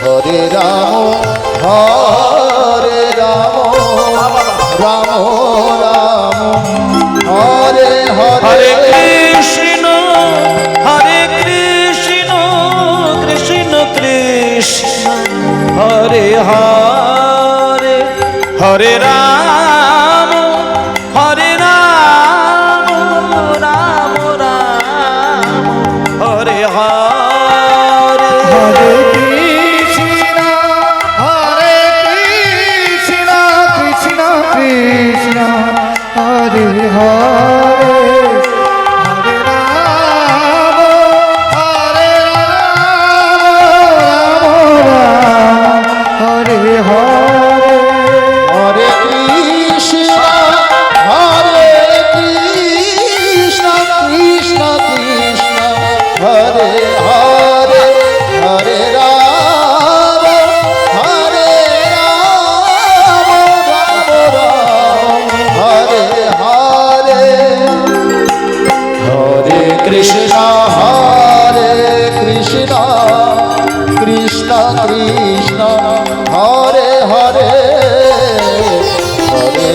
হরে রাম রাম রাম হরে হরে হরে কৃষ্ণ কৃষ্ণ কৃষ্ণ হরে হরে হরে রাম রাম রাম হরে হরে হরে কৃষ্ণ কৃষ্ণ কৃষ্ণ হরে হরে হরে রাম হরে হরে হরে কৃষ্ণ কৃষ্ণ কৃষ্ণ হরে হরে হরে রাম রাম হরে হরে হরে কৃষ্ণ কৃষ্ণ কৃষ্ণ হরে হরে হরে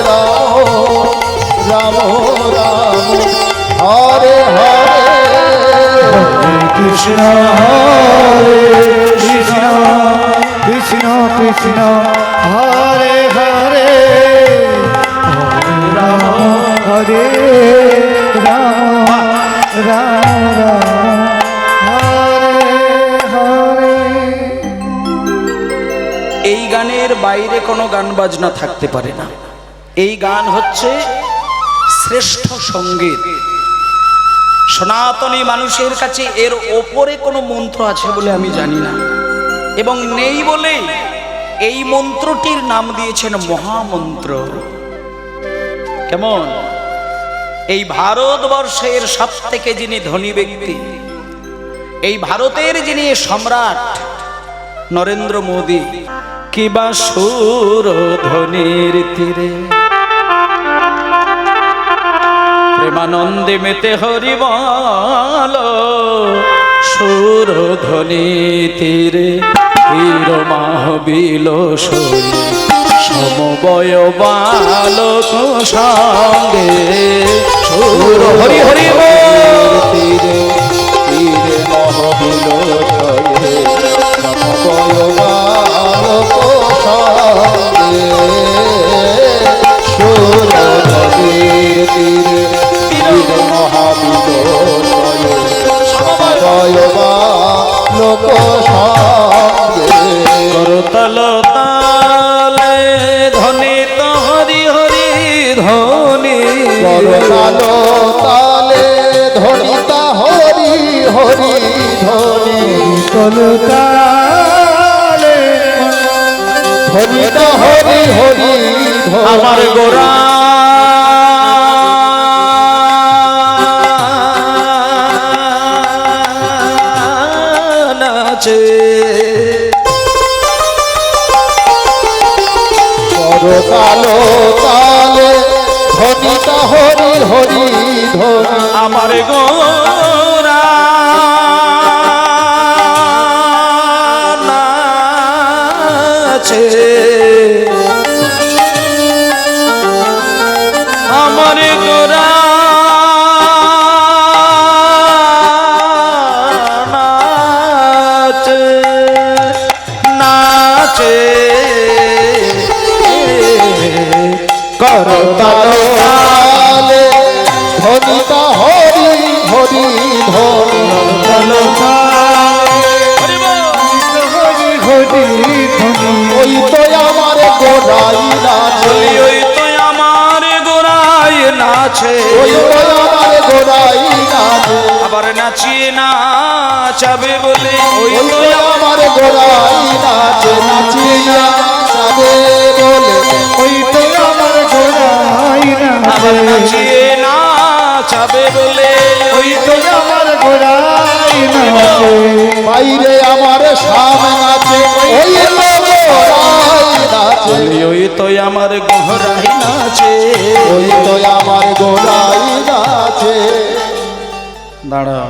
রাম রাম রাম হরে হরে কৃষ্ণ কৃষ্ণ কৃষ্ণ কৃষ্ণ হরে হরে হরে রাম রাম রাম হরে হরে। এই গানের বাইরে কোনো গান বাজনা থাকতে পারে না। এই গান হচ্ছে শ্রেষ্ঠ সঙ্গীত। সনাতনী মানুষের কাছে এর ওপরে কোনো মন্ত্র আছে বলে আমি জানি না, এবং নেই বলে এই মন্ত্রটির নাম দিয়েছেন মহামন্ত্র। কেমন? এই ভারতবর্ষের সব থেকে যিনি ধনী ব্যক্তি, এই ভারতের যিনি সম্রাট নরেন্দ্র মোদী, কিবা সুর ধ্বনির তীরে প্রেমানন্দে মেতে হরি বল, সুর ধ্বনি তীরে তীর মাহবিল সই সমবয় বালক সঙ্গে সুর হরি হরি তীরে তীরে মহবিল ছয়ে সমবয় বালক সঙ্গে সুর নদীর তীরে তীরে মহাবিল ছয়ে সমবয় বালক সঙ্গে করতল তালে ধনি তো হরি হরি ধনি করতালো তালে ধনিতা হরি হরি ধনি কলকালে ধনিতা হরি হরি ধনি আমার গোরা নাচে করতালো তালে ধনিতা হরি হরি ধনি আমার গোরা নাচে আমার গোরা নাচে নাচে করতালো তালে ধনিতা হরি হরি ধনি হরি হরি ধনি ওই তো আমার গোড়াই নাচে ওই তো আমার গোরাই নাচে ওই তো আমার গোড়াই নাচে নাচিয়ে না চাবে বলে ওই ওই তো তো আমার গোড়াই নাচে নাচিয়া যাবে বলে ওই তো আমার গোড়াই আবার নাচে নাচিয়ে না চাবে বলে ওই তো আমার গোড়াই নাচে বাইরে আমার সামনে নাচে ওই তো গোড়াই নাচে ওই তো আমার গোহরাই নাচে ওই তো আমার গোড়াই নাচে দাঁড়া